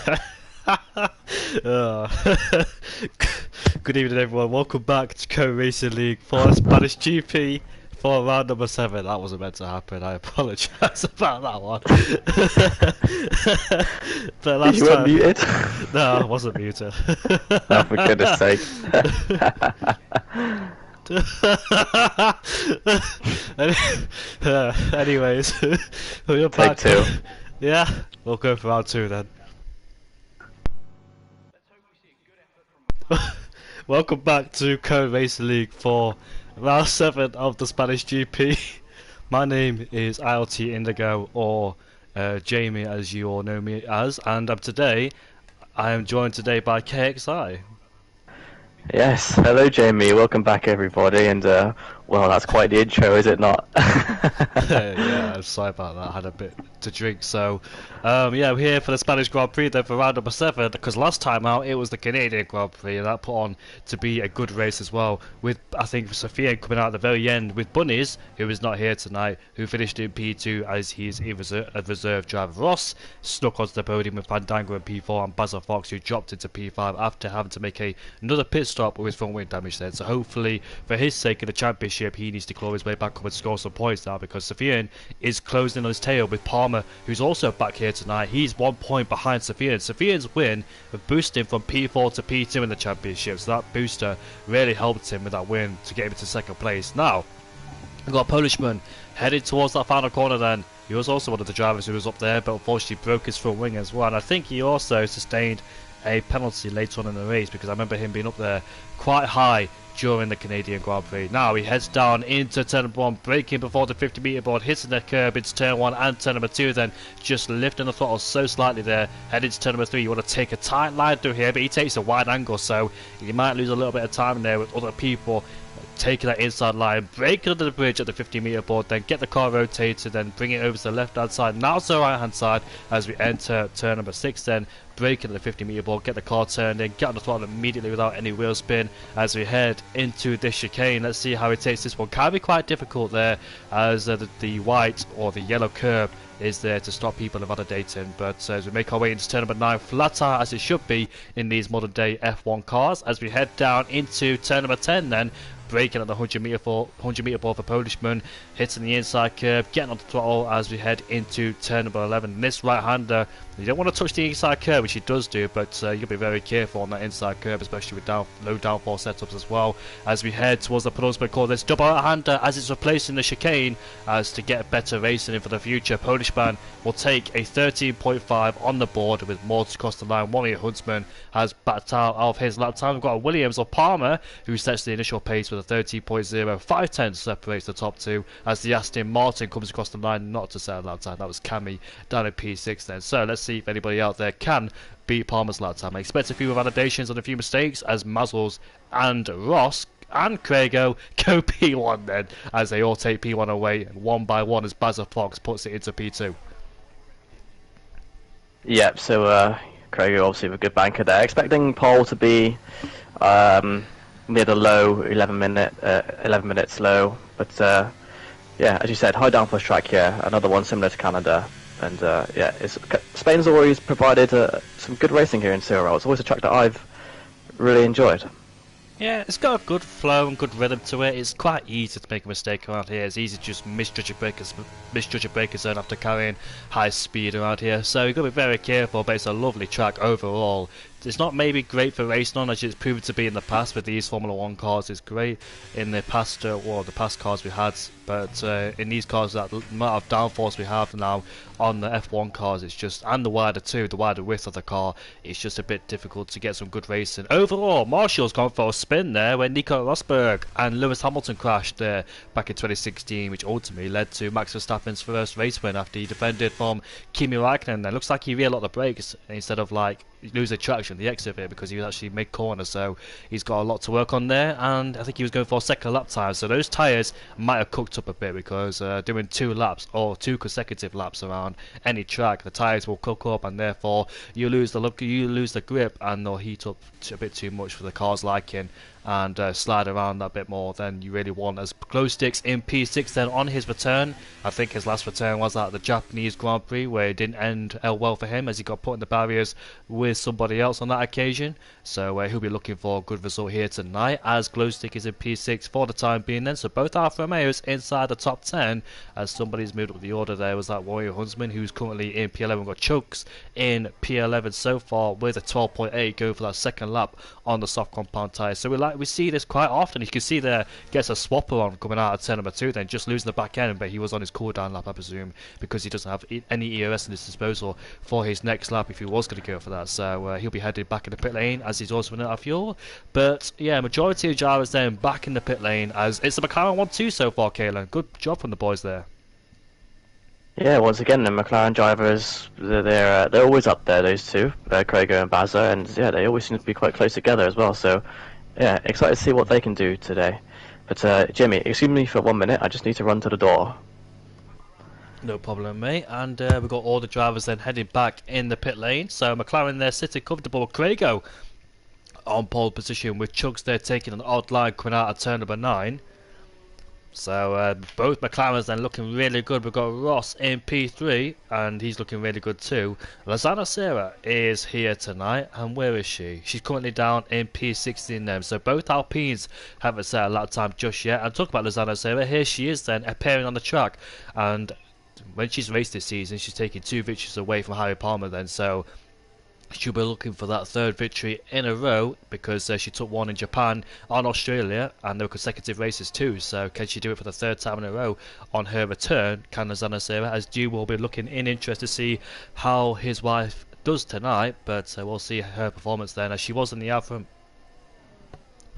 Uh, Good evening, everyone. Welcome back to Co-Racing League for Spanish GP for round number 7. That wasn't meant to happen. I apologise about that one. But last You weren't time, muted? no, I wasn't muted. Oh, for goodness sake. Anyways, we're Take back. two. Yeah, we'll go for round 2 then. Welcome back to Co-Racing League for round 7 of the Spanish GP. My name is ILT Indigo, or Jamie as you all know me as, and today I am joined today by KXI. Yes, hello Jamie, welcome back everybody, and well, that's quite the intro, is it not? Yeah, I'm sorry about that. I had a bit to drink. So, yeah, we're here for the Spanish Grand Prix then for round number 7. Because last time out it was the Canadian Grand Prix, and that put on to be a good race as well. With I think Sophia coming out at the very end with Bunnies, who is not here tonight, who finished in P2 as he's a reserve driver. Ross snuck onto the podium with Fandango in P4, and Basil Fox, who dropped into P5 after having to make another pit stop with his front wing damage then. So hopefully, for his sake of the championship, he needs to claw his way back up and score some points now, because Sofian is closing on his tail with Palmer, who's also back here tonight. He's 1 point behind Sofian. Sofian's win boosted him from P4 to P2 in the championship, so that booster really helped him with that win to get him into second place. Now, we've got a Polishman headed towards that final corner then. He was also one of the drivers who was up there, but unfortunately broke his front wing as well. And I think he also sustained a penalty later on in the race, because I remember him being up there quite high during the Canadian Grand Prix. Now he heads down into turn number 1, braking before the 50-metre board, hitting the curb into turn 1 and turn number 2, then just lifting the throttle so slightly there, heading to turn number 3. You want to take a tight line through here, but he takes a wide angle, so you might lose a little bit of time there with other people taking that inside line, breaking under the bridge at the 50-metre board, then get the car rotated, then bring it over to the left hand side, now to the right hand side as we enter turn number 6, then braking at the 50-metre board, get the car turned in, get on the throttle immediately without any wheel spin as we head into this chicane. Let's see how he takes this one. Can be quite difficult there as the white or the yellow curb is there to stop people validating, but as we make our way into turn number 9, flat tire as it should be in these modern day F1 cars, as we head down into turn number 10 then, braking at the 100 metre ball for Polishman, hitting the inside curve, getting on the throttle as we head into turn number 11. And this right-hander, you don't want to touch the inside curve, which he does do, but you'll be very careful on that inside curve, especially with low downforce setups as well, as we head towards the penultimate corner. This double right-hander as it's replacing the chicane as to get better racing in for the future. Polishman will take a 13.5 on the board with more to cross the line. Warrior Huntsman has backed out of his lap time. We've got a Williams or Palmer who sets the initial pace with a 30.0. 5 tenths separates the top two as the Aston Martin comes across the line, not to set a lap time. That was Cammy down at P6 then. So let's see if anybody out there can beat Palmer's lap time. I expect a few validations and a few mistakes as Mazzles and Ross and Craigo go P1 then, as they all take P1 away, and one by one as Basil Fox puts it into P2. Yep, so Craigo obviously with a good banker there. Expecting Paul to be near the low 11 minutes low, but yeah, as you said, high downforce track here, another one similar to Canada, and yeah, Spain's always provided some good racing here in CRL. It's always a track that I've really enjoyed. Yeah, it's got a good flow and good rhythm to it. It's quite easy to make a mistake around here. It's easy to just misjudge a breaker zone after carrying high speed around here. So you've got to be very careful, but it's a lovely track overall. It's not maybe great for racing on, as it's proven to be in the past with these Formula 1 cars. It's great in the past, the past cars we had, but in these cars, that amount of downforce we have now on the F1 cars, it's just, and the wider width of the car, it's just a bit difficult to get some good racing. Overall, Marshall's gone for a spin there when Nico Rosberg and Lewis Hamilton crashed there back in 2016, which ultimately led to Max Verstappen's first race win after he defended from Kimi Räikkönen. It looks like he realised the brakes instead of like losing traction, the exit of it, because he was actually mid-corner, so he's got a lot to work on there, and I think he was going for a second lap time, so those tyres might have cooked up a bit, because doing 2 laps, or 2 consecutive laps around any track, the tyres will cook up, and therefore you lose the grip, and they'll heat up a bit too much for the car's liking, and slide around that bit more than you really want. As Glowsticks in P6 then on his return, I think his last return was at the Japanese Grand Prix, where it didn't end well for him, as he got put in the barriers with somebody else on that occasion, so he'll be looking for a good result here tonight, as Glowstick is in P6 for the time being then. So both Alfa Romeos inside the top 10, as somebody's moved up the order there. Was that Warrior Huntsman, who's currently in P11. We've got Chokes in P11 so far with a 12.8, go for that second lap on the soft compound tyre. So we see this quite often. You can see there gets a swapper on coming out of turn number 2, then just losing the back end, but he was on his cool down lap, I presume, because he doesn't have any EOS in his disposal for his next lap if he was going to go for that. So he'll be headed back in the pit lane, as he's also running out of fuel. But yeah, majority of drivers then back in the pit lane, as it's the McLaren 1-2 so far, Kayla. Good job from the boys there. Yeah, once again, the McLaren drivers, they're always up there, those two, Krager and Bazza, and yeah, they always seem to be quite close together as well. So yeah, excited to see what they can do today. But Jimmy, excuse me for 1 minute, I just need to run to the door. No problem, mate. And we've got all the drivers then heading back in the pit lane. So McLaren there sitting comfortable. Krago on pole position, with Chugs there taking an odd line coming out of turn number 9. So both McLarens then looking really good. We've got Ross in P3, and he's looking really good too. Lizana Serra is here tonight, and where is she? She's currently down in P16 then. So both Alpines haven't set a lap time just yet. And talk about Lizana Serra, here she is then appearing on the track, and when she's raced this season, she's taken 2 victories away from Harry Palmer then. So she'll be looking for that 3rd victory in a row, because she took 1 in Japan and Australia, and there were consecutive races too. So can she do it for the 3rd time in a row on her return? Can Lizana Serra, as Dew will be looking in interest to see how his wife does tonight, but we'll see her performance then, as she was in the Alfa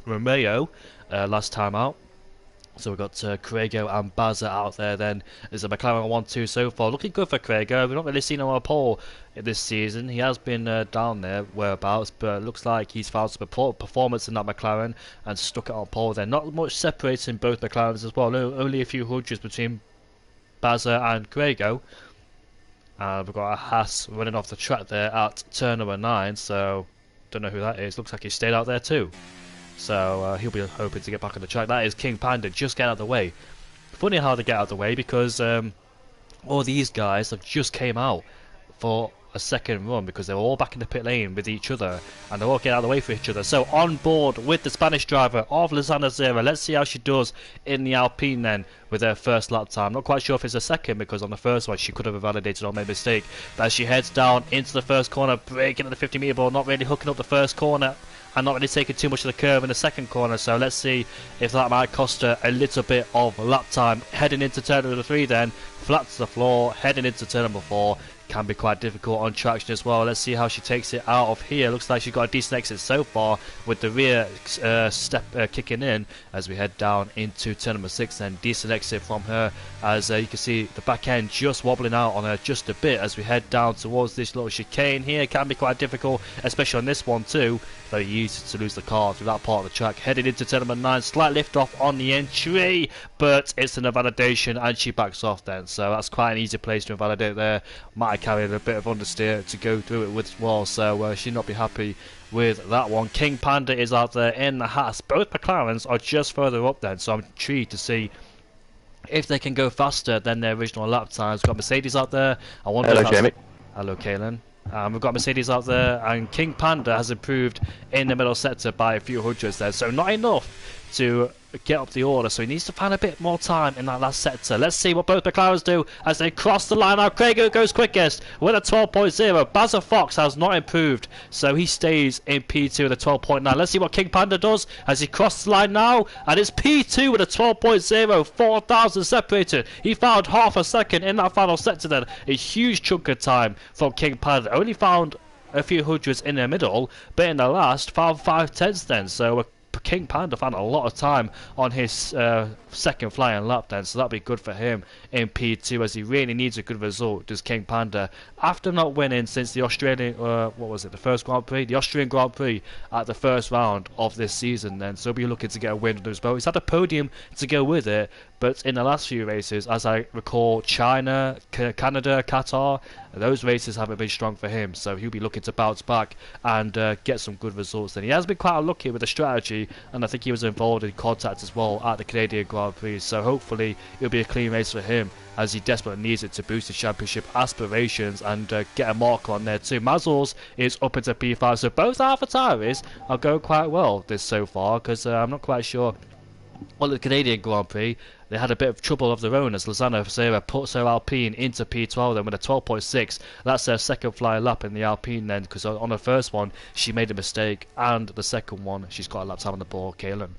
Romeo last time out. So we've got Krago and Bazza out there then. There's a McLaren 1-2 so far. Looking good for Krago. We've not really seen him on a pole this season. He has been down there, whereabouts, but it looks like he's found some performance in that McLaren and stuck it on pole there. Not much separating both McLarens as well. Only a few hundreds between Bazza and Krago. And we've got a Haas running off the track there at turn number 9. So, don't know who that is. Looks like he stayed out there too. So he'll be hoping to get back on the track. That is King Panda, just get out of the way. Funny how they get out of the way, because all these guys have just came out for a second run, because they were all back in the pit lane with each other, and they're all getting out of the way for each other. So on board with the Spanish driver of Lizana Serra. Let's see how she does in the Alpine then with her first lap time. Not quite sure if it's a second, because on the first one she could have validated or made a mistake. But as she heads down into the first corner, breaking at the 50-meter ball, not really hooking up the first corner, and not really taking too much of the curve in the second corner. So let's see if that might cost her a little bit of lap time. Heading into turn number 3 then, flat to the floor, heading into turn number 4. Can be quite difficult on traction as well. Let's see how she takes it out of here. Looks like she's got a decent exit so far, with the rear step kicking in as we head down into turn number 6. Then decent exit from her, as you can see the back end just wobbling out on her just a bit as we head down towards this little chicane here. Can be quite difficult, especially on this one too. Very easy to lose the car through that part of the track. Headed into turn number 9, slight lift off on the entry, but it's an invalidation and she backs off then. So that's quite an easy place to invalidate there. Might have carried a bit of understeer to go through it with as well, so she'll not be happy with that one. King Panda is out there in the Haas. Both McLarens are just further up then, so I'm intrigued to see if they can go faster than their original lap times. We've got Mercedes out there. I wonder Hello, Jamie. Hello, Kaylin. We've got Mercedes out there, and King Panda has improved in the middle sector by a few hundreds there, so not enough to get up the order, so he needs to find a bit more time in that last sector. Let's see what both McLarens do as they cross the line. Now Krago goes quickest with a 12.0. Bazza Fox has not improved, so he stays in P2 with a 12.9. Let's see what King Panda does as he crosses the line now, and it's P2 with a 12.0, 4,000 separated. He found half a second in that final sector then. A huge chunk of time from King Panda. Only found a few hundreds in the middle, but in the last found 5/10 then, so King Panda found a lot of time on his second flying lap then, so that'll be good for him in P2 as he really needs a good result, does King Panda, after not winning since the Australian, what was it, the first Grand Prix? The Austrian Grand Prix at the first round of this season then, so he'll be looking to get a win under his belt. He's had a podium to go with it, but in the last few races, as I recall, China, Canada, Qatar, those races haven't been strong for him, so he'll be looking to bounce back and get some good results. And he has been quite unlucky with the strategy, and I think he was involved in contact as well at the Canadian Grand Prix, so hopefully it'll be a clean race for him, as he desperately needs it to boost his championship aspirations and get a mark on there too. Mazzles is up into P5, so both AlphaTauris are going quite well this so far, because I'm not quite sure. Well, the Canadian Grand Prix, they had a bit of trouble of their own as Lozano Serra puts her Alpine into P12 then with a 12.6. That's her second fly lap in the Alpine then, because on the first one she made a mistake, and the second one she's got a lap time on the board. Kalen.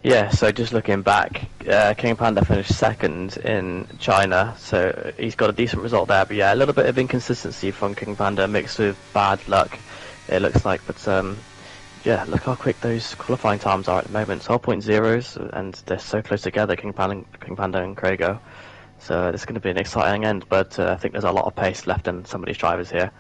Yeah, so just looking back, King Panda finished second in China, so he's got a decent result there. But yeah, a little bit of inconsistency from King Panda mixed with bad luck, it looks like. But yeah, look how quick those qualifying times are at the moment. 12.0s, and they're so close together, King Panda and Krago. So it's going to be an exciting end, but I think there's a lot of pace left in some of these drivers here.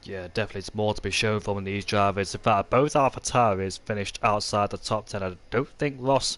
Yeah, definitely it's more to be shown from these drivers. In fact, both AlphaTauris finished outside the top 10. I don't think Ross...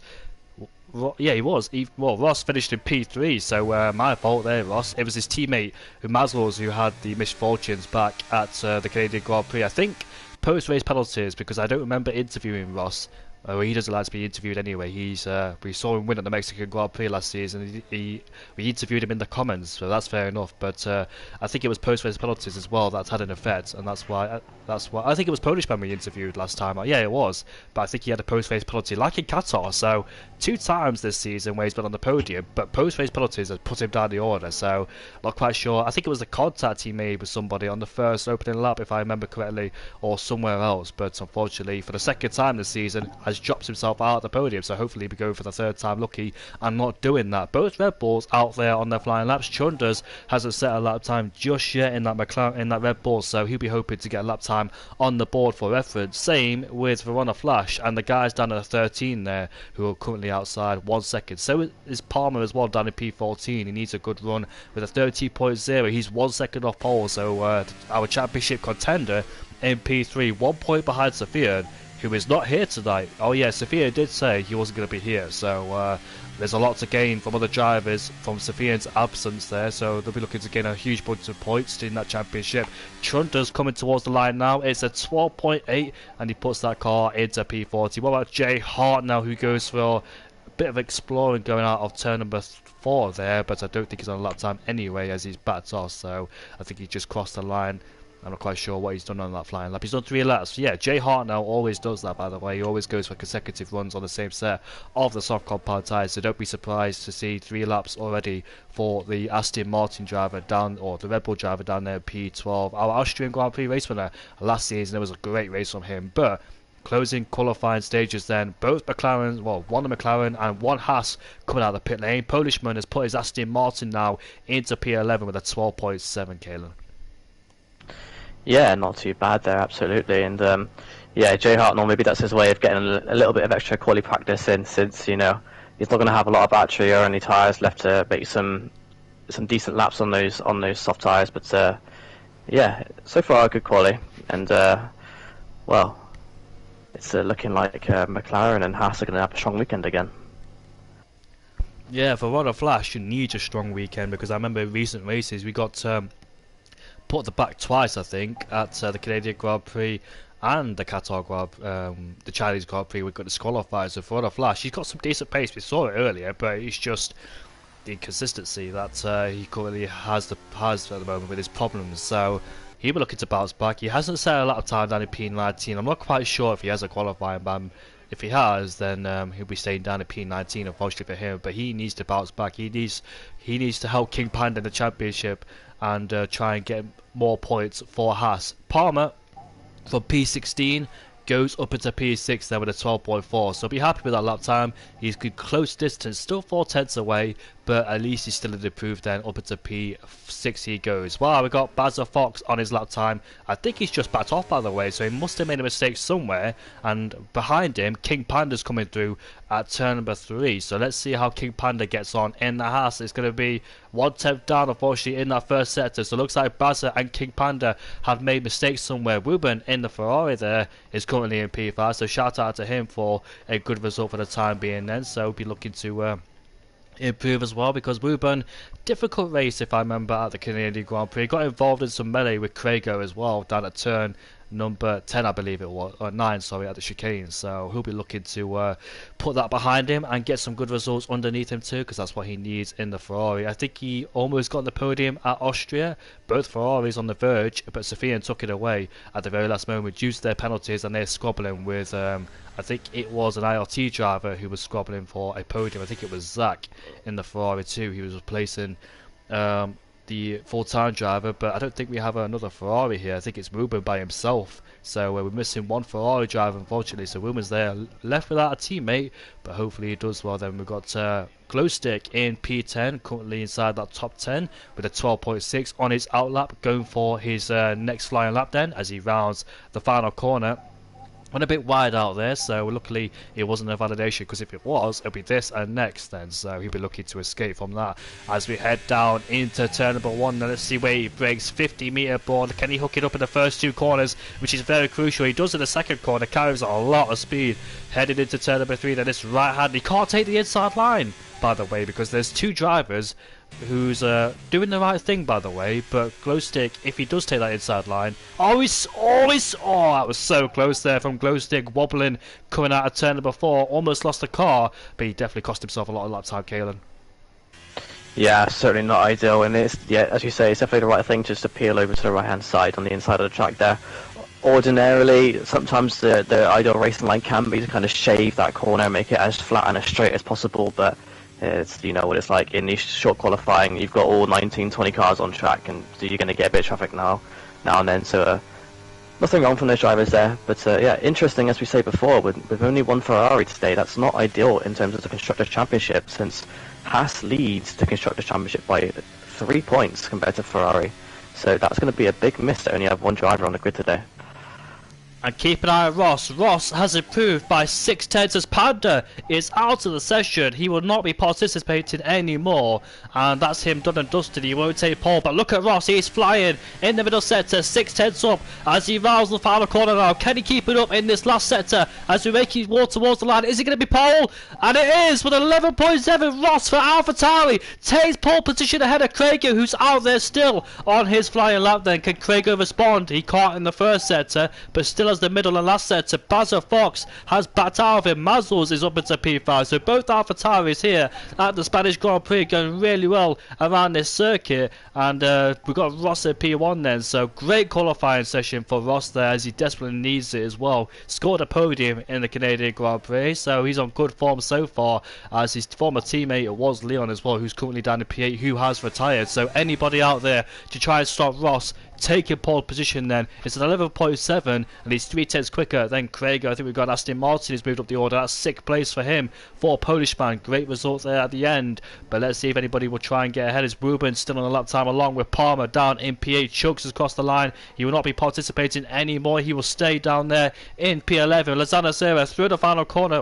yeah, he was. Well, Ross finished in P3, so my fault there, Ross. It was his teammate, Mazzles, who had the misfortunes back at the Canadian Grand Prix. I think post-race penalties, because I don't remember interviewing Ross. He doesn't like to be interviewed anyway. We saw him win at the Mexican Grand Prix last season. We interviewed him in the comments, so that's fair enough. But I think it was post-race penalties as well that's had an effect, and that's why I think it was Polish man we interviewed last time. Yeah, it was, but I think he had a post-race penalty, like in Qatar. So 2 times this season where he's been on the podium, but post-race penalties has put him down the order. So not quite sure. I think it was the contact he made with somebody on the first opening lap, if I remember correctly, or somewhere else. But unfortunately, for the second time this season, has drops himself out of the podium, so hopefully he'll be going for the third time lucky and not doing that. Both Red Bulls out there on their flying laps. Chunders hasn't set a lap time just yet in that McLaren, in that Red Bull, so he'll be hoping to get a lap time on the board for reference. Same with Verona Flash and the guys down at 13 there who are currently outside 1 second. So is Palmer as well down in P14. He needs a good run with a 30.0. He's 1 second off pole, so our championship contender in P3, 1 point behind Sophia, who is not here tonight. Oh yeah, Sophia did say he wasn't going to be here, so there's a lot to gain from other drivers from Sophia's absence there, so they'll be looking to gain a huge bunch of points in that championship. Trunter's coming towards the line now. It's a 12.8, and he puts that car into P40. What about Jay Hart now, who goes for a bit of exploring going out of turn number 4 there, but I don't think he's on a lap time anyway as he's backed off, so I think he just crossed the line. I'm not quite sure what he's done on that flying lap. He's done 3 laps. Yeah, Jay Hart now always does that, by the way. He always goes for consecutive runs on the same set of the soft compound tyres, so don't be surprised to see 3 laps already for the Aston Martin driver down, or the Red Bull driver down there, P12. Our Austrian Grand Prix race winner last season, it was a great race from him, but closing qualifying stages then, both McLaren, well, one McLaren and one Haas coming out of the pit lane. Polishman has put his Aston Martin now into P11 with a 12.7, Kalen. Yeah, not too bad there, absolutely. And yeah, Jay Hartnell, maybe that's his way of getting a little bit of extra quality practice in, since, you know, he's not going to have a lot of battery or any tyres left to make some decent laps on those soft tyres. But yeah, so far good quality. And well, it's looking like McLaren and Haas are going to have a strong weekend again. Yeah, for Verona Flash, you need a strong weekend, because I remember in recent races we got put at the back twice, I think, at the Canadian Grand Prix and the Qatar the Chinese Grand Prix. We've got disqualified. So for the Flash, he's got some decent pace. We saw it earlier, but it's just the inconsistency that he currently has at the moment with his problems. So he'll be looking to bounce back. He hasn't set a lot of time down in P19. I'm not quite sure if he has a qualifying ban. If he has, then he'll be staying down at P19, unfortunately for him. But he needs to bounce back. He needs to help King Panda in the championship and try and get more points for Haas. Palmer from P16 goes up into P6 there with a 12.4, so be happy with that lap time. He's good close distance, still 4 tenths away, but at least he's still improved then. Up into P6 he goes. Wow, we got Bazza Fox on his lap time. I think he's just backed off, by the way, so he must have made a mistake somewhere. And behind him, King Panda's coming through at turn number 3. So let's see how King Panda gets on in the Haas. It's going to be 1/10 down, unfortunately, in that first sector. So it looks like Bazza and King Panda have made mistakes somewhere. Ruben in the Ferrari there is currently in P5, so shout out to him for a good result for the time being then. So be looking to improve as well, because Ruben, difficult race if I remember at the Canadian Grand Prix, got involved in some melee with Crago as well down at turn number 10 I believe it was, or 9 sorry, at the chicane. So he'll be looking to put that behind him and get some good results underneath him too, because that's what he needs in the Ferrari. I think he almost got on the podium at Austria, both Ferraris on the verge, but Sofian took it away at the very last moment due to their penalties, and they're squabbling with I think it was an IRT driver who was squabbling for a podium. I think it was Zach in the Ferrari too. He was replacing the full-time driver, but I don't think we have another Ferrari here. I think it's Ruben by himself. So we're missing one Ferrari driver, unfortunately. So Ruben's there, left without a teammate, but hopefully he does well. Then we've got Glowstick in P10, currently inside that top 10 with a 12.6 on his outlap, going for his next flying lap then as he rounds the final corner. Went a bit wide out there, so luckily it wasn't a validation, because if it was, it'll be this and next then, so he'll be looking to escape from that as we head down into turn number 1. Now let's see where he breaks. 50-meter board, can he hook it up in the first 2 corners, which is very crucial. He does in the second corner, carries a lot of speed headed into turn number 3. Then this right hand, he can't take the inside line, by the way, because there's 2 drivers who's doing the right thing, by the way. But Glowstick, if he does take that inside line, oh, that was so close there from Glowstick, wobbling coming out of turn number 4, almost lost the car, but he definitely cost himself a lot of lap time, Kalen. Yeah, certainly not ideal, and it's, yeah, as you say, it's definitely the right thing just to peel over to the right hand side on the inside of the track there. Ordinarily, sometimes the ideal racing line can be to kind of shave that corner, make it as flat and as straight as possible, but it's, you know what it's like in these short qualifying. You've got all 19, 20 cars on track, and so you're going to get a bit of traffic now and then. So nothing wrong from those drivers there, but yeah, interesting, as we say before, with only one Ferrari today. That's not ideal in terms of the Constructors' Championship, since Haas leads the Constructors' Championship by 3 points compared to Ferrari. So that's going to be a big miss to only have one driver on the grid today. And keep an eye on Ross. Ross has improved by 6/10 as Panda is out of the session. He will not be participating anymore. And that's him done and dusted. He won't take pole. But look at Ross. He's flying in the middle sector. 6/10 up as he rounds the final corner now. Can he keep it up in this last sector as we make his walk towards the line? Is it going to be pole? And it is with 11.7. Ross for AlphaTauri takes pole position ahead of Crago, who's out there still on his flying lap then. Can Crago respond? He can't in the first sector, but still the middle and last sector. Bazza Fox has backed out of him. Mazzles is up into P5. So both AlphaTauris here at the Spanish Grand Prix going really well around this circuit. And we've got Ross at P1 then. So great qualifying session for Ross there, as he desperately needs it as well. Scored a podium in the Canadian Grand Prix, so he's on good form so far, as his former teammate was Leon as well, who's currently down in P8, who has retired. So anybody out there to try and stop Ross taking pole position then, it's at 11.7, and he's 3/10 quicker than Craig. I think we've got Aston Martin who's moved up the order. That's 6th place for him for Polish man. Great result there at the end, but let's see if anybody will try and get ahead. Is Ruben still on the lap time along with Palmer down in P8. Chugs has crossed the line. He will not be participating anymore. He will stay down there in P11. Lozano Serra through the final corner.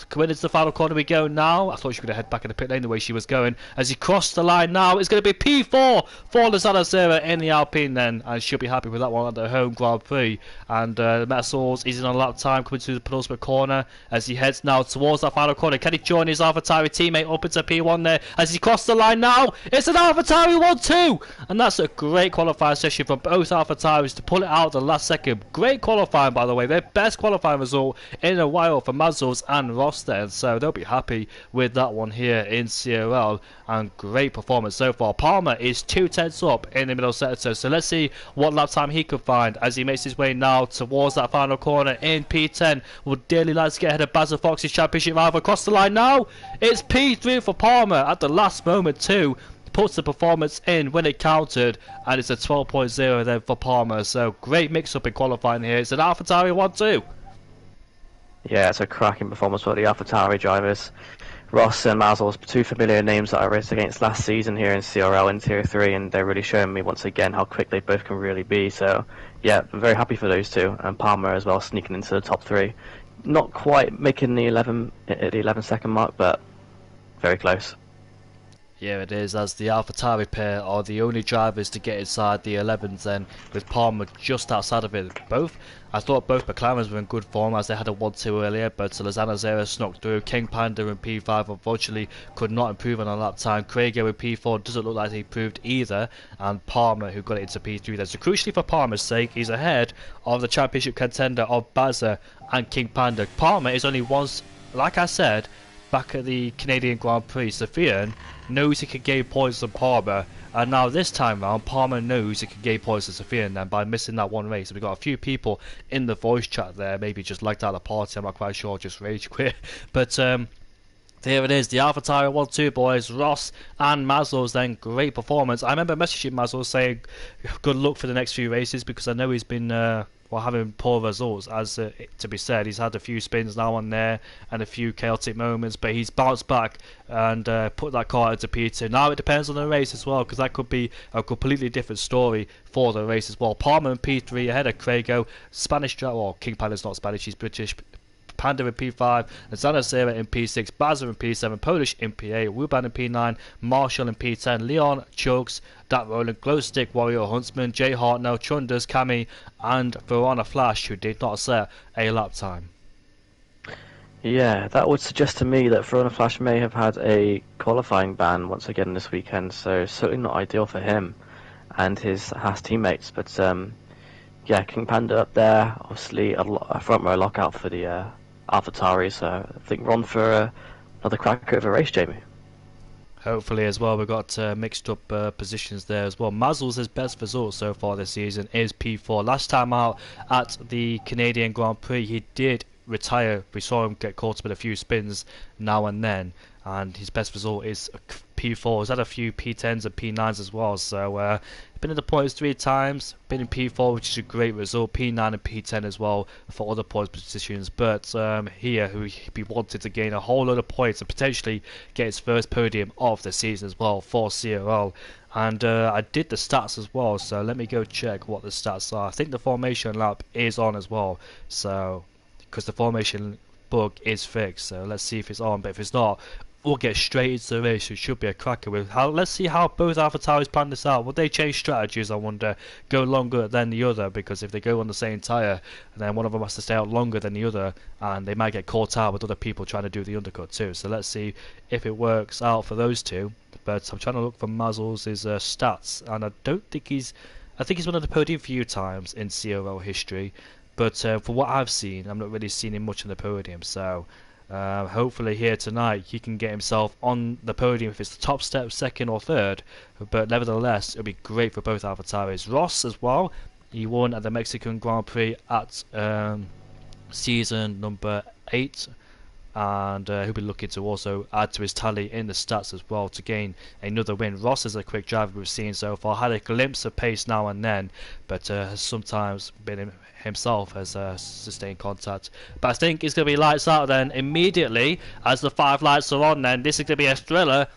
Coming into the final corner we go now. I thought she was going to head back in the pit lane the way she was going. As he crossed the line now, it's going to be P4 for Lozano Serra in the Alpine then, and she'll be happy with that one at the home Grand Prix. And Messels is in on lap time, coming to the penultimate corner as he heads now towards that final corner. Can he join his AlphaTauri teammate up into P1 there as he crossed the line now? It's an AlphaTauri 1-2, and that's a great qualifying session from both AlphaTauris to pull it out the last second. Great qualifying, by the way, their best qualifying result in a while for Mazzles and Ross then, so they'll be happy with that one here in CRL, and great performance so far. Palmer is 2/10 up in the middle sector, so let's see what lap time he can find as he makes his way now towards that final corner in P10. Would dearly like to get ahead of Bazza Fox's championship rival. Across the line now, it's P3 for Palmer at the last moment too. Puts the performance in when it counted, and it's a 12.0 then for Palmer. So great mix up in qualifying here. It's an AlphaTauri 1-2. Yeah, it's a cracking performance for the AlphaTauri drivers. Ross and Mazel's two familiar names that I raced against last season here in CRL in Tier 3, and they're really showing me once again how quick they both can really be. So, yeah, I'm very happy for those two, and Palmer as well sneaking into the top 3. Not quite making the 11-second mark, but very close. Yeah, it is, as the AlphaTauri pair are the only drivers to get inside the 11s, and with Palmer just outside of it. I thought both McLarens were in good form as they had a 1-2 earlier, but Lozano Zera snuck through. King Panda in P5 unfortunately could not improve on a lap time. Craigo in P4 doesn't look like he improved either, and Palmer, who got it into P3 there. So crucially for Palmer's sake, he's ahead of the championship contender of Baza and King Panda. Palmer is only once, like I said, back at the Canadian Grand Prix. Sofian knows he can gain points on Palmer, and now this time round Palmer knows he can gain points on Sofian then by missing that one race. We've got a few people in the voice chat there, maybe just lagged out of the party, I'm not quite sure, just rage quit. But there it is, the AlphaTauri 1-2 boys, Ross and Mazel's then, great performance. I remember messaging Mazel saying good luck for the next few races, because I know he's been having poor results, as to be said. He's had a few spins now and there and a few chaotic moments, but he's bounced back and put that car into P2. Now it depends on the race as well, because that could be a completely different story for the race as well. Palmer in P3 ahead of Craigo. Spanish driver, well, King Panda's not Spanish, he's British. Panda in P5, Lozano Zera in P6, Baza in P7, Polish in P8, Wuban in P9, Marshall in P10, Leon, Chugs, Dat Roland, Glowstick, Warrior Huntsman, Jay Hartnell, Chunders, Cami, and Verona Flash, who did not set a lap time. Yeah, that would suggest to me that Verona Flash may have had a qualifying ban once again this weekend, so certainly not ideal for him and his Haas teammates. But yeah, King Panda up there, obviously a front row lockout for the AlphaTauri, so I think we're on for another cracker of a race, Jamie. Hopefully as well. We've got mixed up positions there as well. Mazel's his best result so far this season is P4. Last time out at the Canadian Grand Prix he did retire. We saw him get caught up in a few spins now and then, and his best result is P4. He's had a few P10s and P9s as well, so been in the points 3 times, been in P4, which is a great result, P9 and P10 as well for other points positions. But here he wanted to gain a whole lot of points and potentially get his first podium of the season as well for CRL. And I did the stats as well, so let me go check what the stats are. I think the formation lap is on as well, so because the formation bug is fixed, so let's see if it's on. But if it's not, we'll get straight into the race. It should be a cracker. Let's see how both AlphaTauris plan this out. Will they change strategies, I wonder, go longer than the other? Because if they go on the same tyre, then one of them has to stay out longer than the other, and they might get caught out with other people trying to do the undercut too. So let's see if it works out for those two. But I'm trying to look for Mazel's stats, and I think he's won on the podium a few times in CRL history. But for what I've seen, I'm not really seeing him much on the podium. So hopefully here tonight he can get himself on the podium if it's the top step, second or third. But nevertheless, it'll be great for both AlphaTauris. Ross as well, he won at the Mexican Grand Prix at season number 8. And he'll be looking to also add to his tally in the stats as well to gain another win. Ross is a quick driver we've seen so far, had a glimpse of pace now and then, but has sometimes been himself has sustained contact. But I think it's going to be lights out then immediately as the 5 lights are on. Then this is going to be a thriller.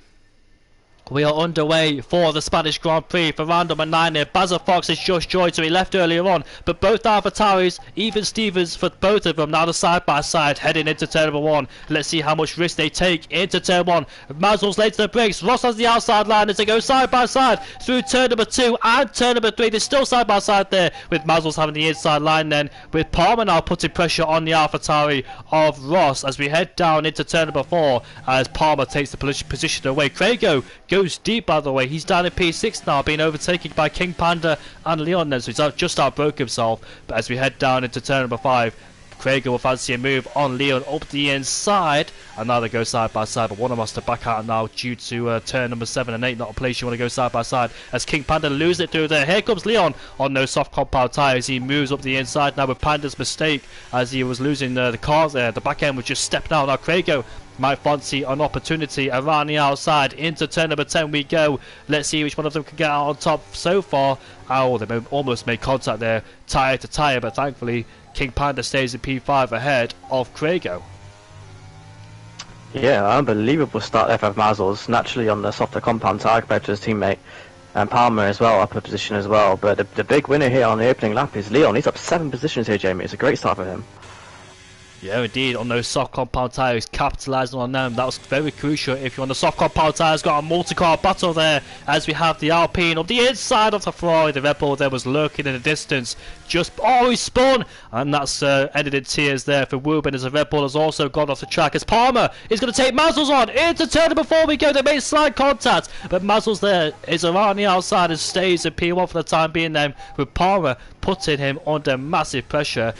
We are underway for the Spanish Grand Prix for round number 9 here. Baza Fox is just joined, so he left earlier on. But both AlphaTauris, even Stevens for both of them, now the side by side heading into turn number 1. Let's see how much risk they take into turn 1. Mazel's late to the brakes. Ross has the outside line as they go side by side through turn number 2 and turn number 3. They're still side by side there, with Mazel's having the inside line then, with Palmer now putting pressure on the AlphaTauri of Ross as we head down into turn number 4 as Palmer takes the position away. Craigo goes deep, by the way. He's down in P6 now, being overtaken by King Panda and Leon then, so he's just outbroke himself. But as we head down into turn number 5, Craiger will fancy a move on Leon up the inside, and now they go side by side, but one of them has to back out now due to turn number 7 and 8, not a place you want to go side by side as King Panda loses it through there. Here comes Leon on those soft compound tyres. He moves up the inside now with Panda's mistake as he was losing the cars there. The back end was just stepped out. Now Craigo might fancy an opportunity around the outside. Into turn number 10 we go. Let's see which one of them can get out on top so far. Oh, they almost made contact there, tyre to tyre, but thankfully King Panda stays in P5 ahead of Craigo. Yeah, unbelievable start there for Mazzles, naturally on the softer compound tire compared to his teammate. And Palmer as well, upper position as well. But the big winner here on the opening lap is Leon. He's up 7 positions here, Jamie. It's a great start for him. Yeah, indeed, on those soft compound tyres, capitalising on them. That was very crucial. If you're on the soft compound tyres, got a multi-car battle there, as we have the Alpine on the inside of the Ferrari. The Red Bull there was lurking in the distance. He spun, and that's ended in tears there for Ruben, as the Red Bull has also gone off the track, as Palmer is going to take Mazzles on into turn before we go. They made slight contact, but Mazzles there is around the outside and stays in P1 for the time being then, with Palmer putting him under massive pressure.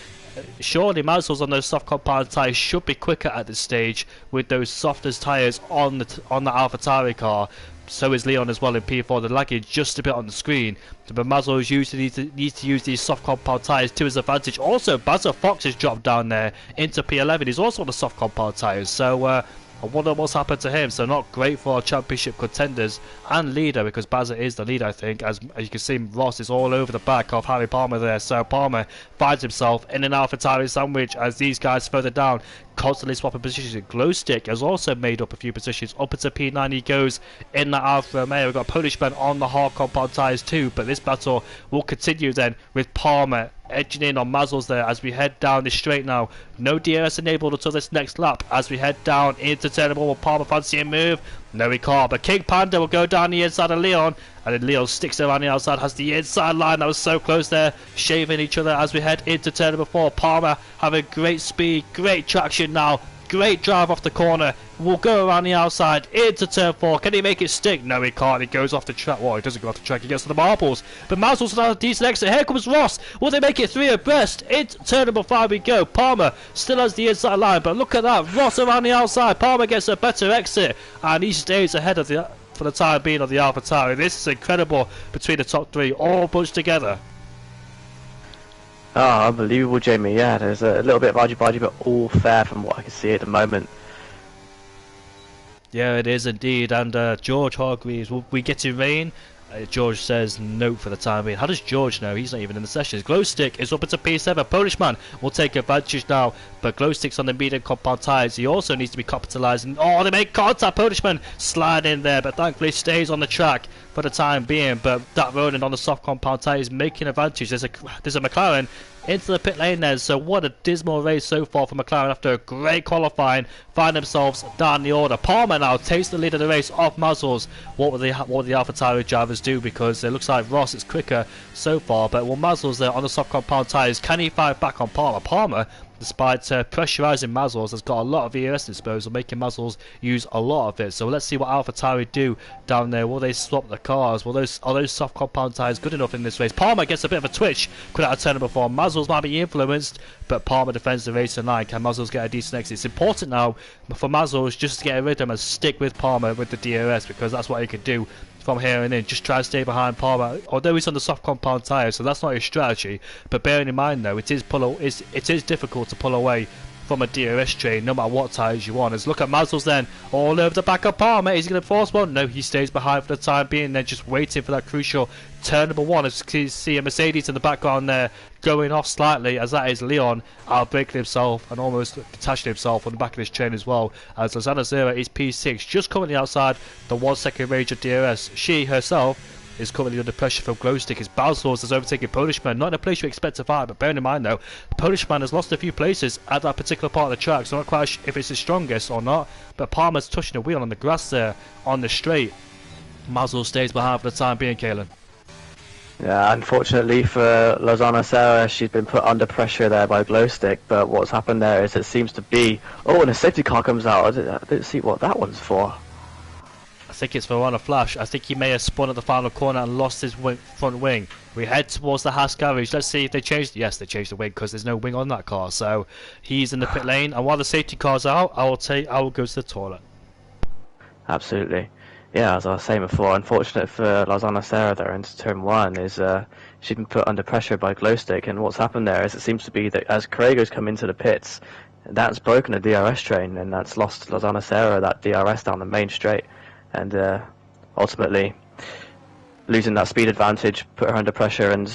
Surely Mazzles on those soft compound tyres should be quicker at this stage with those softest tyres on the AlphaTauri car. So is Leon as well in P4. The lagging just a bit on the screen, but Mazzles usually needs to use these soft compound tyres to his advantage. Also, Basil Fox has dropped down there into P11. He's also on the soft compound tyres, so I wonder what's happened to him. So not great for our championship contenders and leader, because Bazza is the leader, I think. As you can see, Ross is all over the back of Harry Palmer there. So Palmer finds himself in an AlphaTauri sandwich as these guys further down constantly swapping positions. Glowstick has also made up a few positions. Up into P9 he goes in that Alfa Romeo. We've got Polishman on the hard compound tyres too, but this battle will continue then with Palmer edging in on Mazzles there as we head down this straight now. No DRS enabled until this next lap as we head down into turn 1. Will Palmer fancy a move? No, he can't, but King Panda will go down the inside of Leon, and then Leon sticks around the outside, has the inside line. That was so close there, shaving each other as we head into turn 4. Palmer having great speed, great traction now, great drive off the corner. Will go around the outside into turn 4. Can he make it stick? No, he can't. He goes off the track. Well, he doesn't go off the track. He gets to the marbles. But Mazzles has a decent exit. Here comes Ross. Will they make it 3 abreast? Into turn 5 we go. Palmer still has the inside line, but look at that. Ross around the outside. Palmer gets a better exit, and he stays ahead of the for the time being of the AlphaTauri. This is incredible between the top 3, all bunched together. Oh, unbelievable, Jamie. Yeah, there's a little bit of argy-bargy, but all fair from what I can see at the moment. Yeah, it is indeed. And George Hargreaves, will we get to rain? George says no for the time being. How does George know? He's not even in the sessions. Glowstick is up into P7. Polishman will take advantage now, but Glowstick's on the medium compound tyres. He also needs to be capitalising. Oh, they make contact. Polishman slide in there, but thankfully stays on the track for the time being. But that Ronan on the soft compound tyre is making advantage. There's a McLaren into the pit lane there. So what a dismal race so far for McLaren after a great qualifying. Find themselves down the order. Palmer now takes the lead of the race off Mazzles. What will the AlphaTauri drivers do? Because it looks like Ross is quicker so far, but will Mazzles there on the soft compound tyres, can he fight back on Palmer? Palmer, despite pressurising Mazzles, has got a lot of ERS disposal, making Mazzles use a lot of it. So let's see what AlphaTauri do down there. Will they swap the cars? Are those soft compound tyres good enough in this race? Palmer gets a bit of a twitch, could out of turn before. Mazzles might be influenced, but Palmer defends the race tonight. Can Mazzles get a decent exit? It's important now for Mazzles just to get rid of him and stick with Palmer with the DRS, because that's what he could do from here and in. Just try to stay behind Palmer, although he's on the soft compound tyre, so that's not his strategy. But bearing in mind though, it is difficult to pull away from a DRS train no matter what tyres you want. As look at Mazzles then all over the back of Palmer. Is he going to force one? No, he stays behind for the time being, then just waiting for that crucial turn 1. As you can see a Mercedes in the background there going off slightly, as that is Leon outbraking himself and almost detaching himself on the back of this train as well, as Lozana Zera is P6, just currently outside the 1 second range of DRS. She herself is currently under pressure from Glowstick as Balsaws has overtaken Polishman. Not in a place you expect to fight, but bearing in mind though, Polishman has lost a few places at that particular part of the track, so I'm not quite sure if it's his strongest or not, but Palmer's touching the wheel on the grass there on the straight. Mazzle stays behind for the time being, Kalen. Yeah, unfortunately for Lozana Sarah, she's been put under pressure there by Glowstick, but what's happened there is it seems to be... Oh, and a safety car comes out. I didn't see what that one's for. I think it's for on a flash. I think he may have spun at the final corner and lost his front wing. We head towards the Haas garage. Let's see if they changed. Yes, they changed the wing because there's no wing on that car. So he's in the pit lane, and while the safety car's out, I will go to the toilet. Absolutely. Yeah, as I was saying before, unfortunate for Lozana Sarah there into turn 1 is she's been put under pressure by Glowstick, and what's happened there is it seems to be that as Craigos come into the pits, that's broken a DRS train, and that's lost Lozana Sarah that DRS down the main straight, and ultimately losing that speed advantage put her under pressure, and